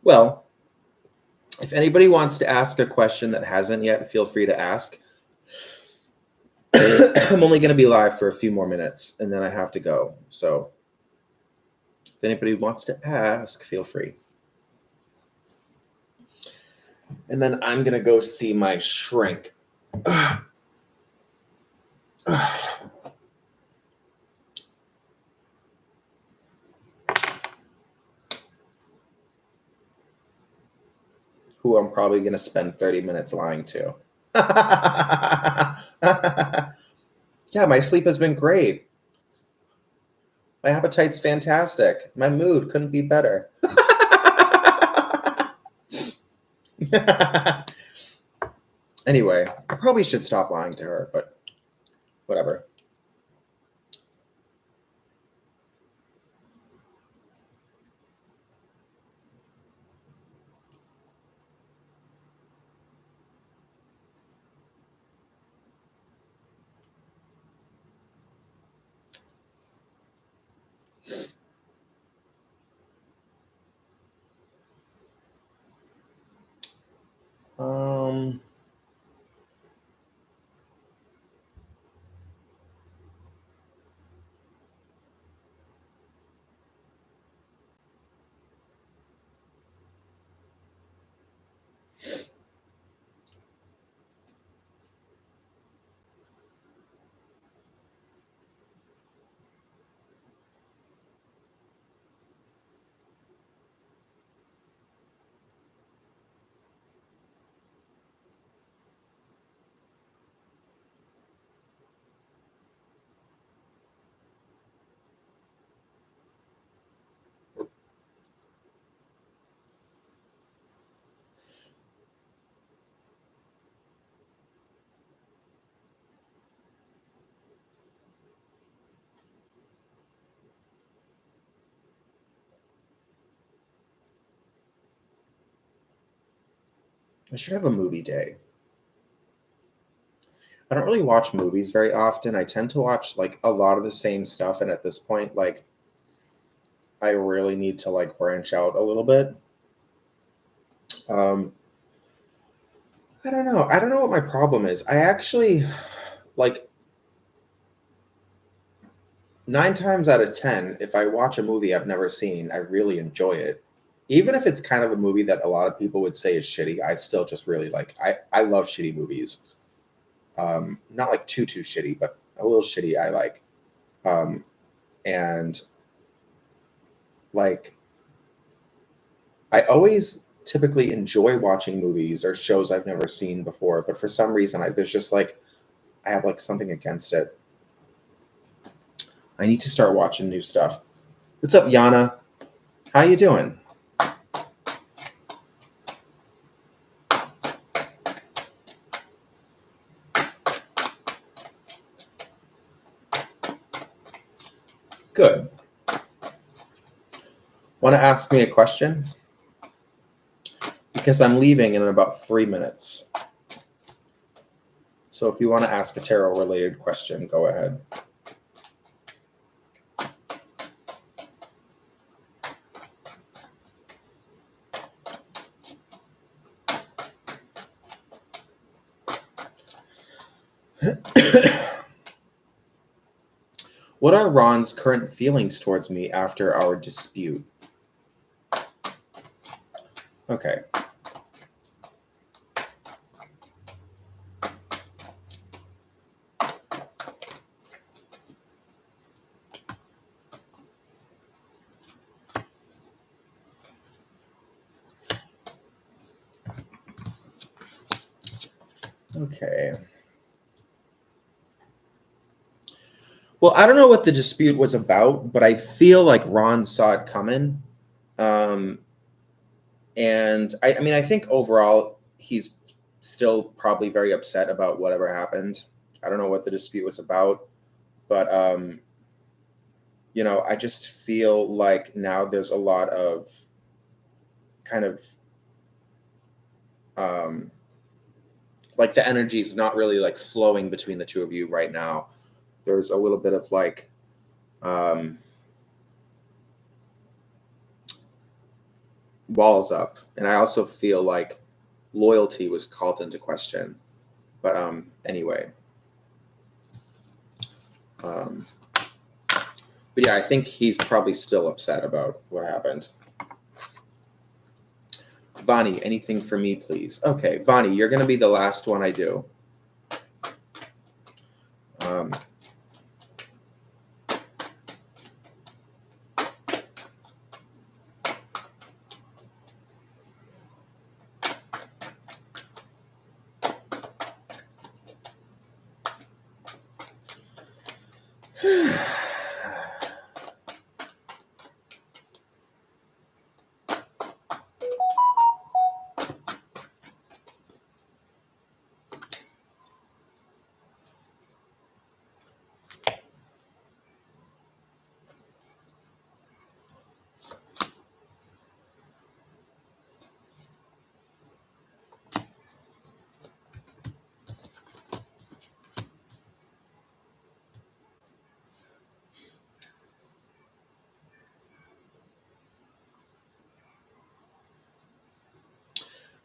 Well, if anybody wants to ask a question that hasn't yet, feel free to ask. I'm only going to be live for a few more minutes and then I have to go. So if anybody wants to ask, feel free. And then I'm going to go see my shrink. Who I'm probably going to spend 30 minutes lying to. Yeah, my sleep has been great. My appetite's fantastic. My mood couldn't be better. Anyway, I probably should stop lying to her, but whatever. Um, I should have a movie day. I don't really watch movies very often. I tend to watch like a lot of the same stuff, and at this point, like I really need to like branch out a little bit. Um, I don't know. I don't know what my problem is. I actually like 9 times out of 10, if I watch a movie I've never seen, I really enjoy it. Even if it's kind of a movie that a lot of people would say is shitty, I still just really like. I love shitty movies. Not like too shitty, but a little shitty. I like. Um, and like I always typically enjoy watching movies or shows I've never seen before, but for some reason, there's just like I have like something against it. I need to start watching new stuff. What's up, Yana? How you doing? Good. Want to ask me a question? Because I'm leaving in about 3 minutes. So if you want to ask a tarot related question, go ahead. What are Ron's current feelings towards me after our dispute? Okay. Okay. Well, I don't know what the dispute was about, but I feel like Ron saw it coming. Um, and I mean, I think overall he's still probably very upset about whatever happened. I don't know what the dispute was about, but I just feel like now there's a lot of kind of um, like the energy is not really like flowing between the two of you right now. There's a little bit of like um, walls up, and I also feel like loyalty was called into question. But anyway, um, but yeah, I think he's probably still upset about what happened. Vani, anything for me, please? Okay, Vani, you're going to be the last one I do. Um,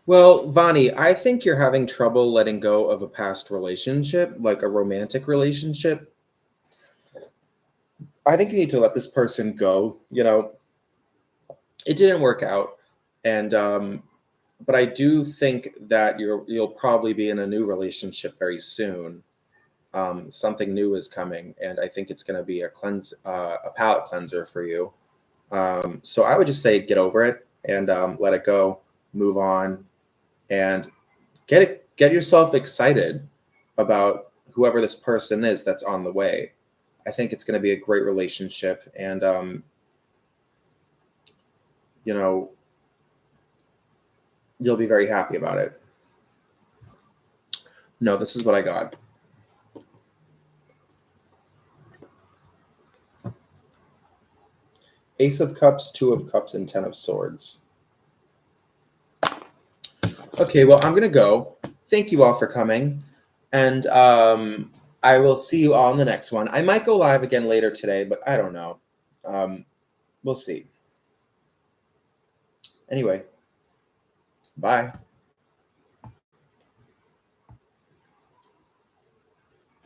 well, Vani, I think you're having trouble letting go of a past relationship, like a romantic relationship. I think you need to let this person go. It didn't work out, and but I do think that you'll probably be in a new relationship very soon. Something new is coming, and I think it's going to be a palate cleanser for you. So I would just say get over it and let it go, move on, and get yourself excited about whoever this person is that's on the way. I think it's going to be a great relationship, and you know you'll be very happy about it. No, this is what I got. Ace of Cups, Two of Cups, and Ten of Swords. Okay, well, I'm gonna go. Thank you all for coming, and I will see you all in the next one. I might go live again later today, but I don't know. Um, we'll see. Anyway, bye.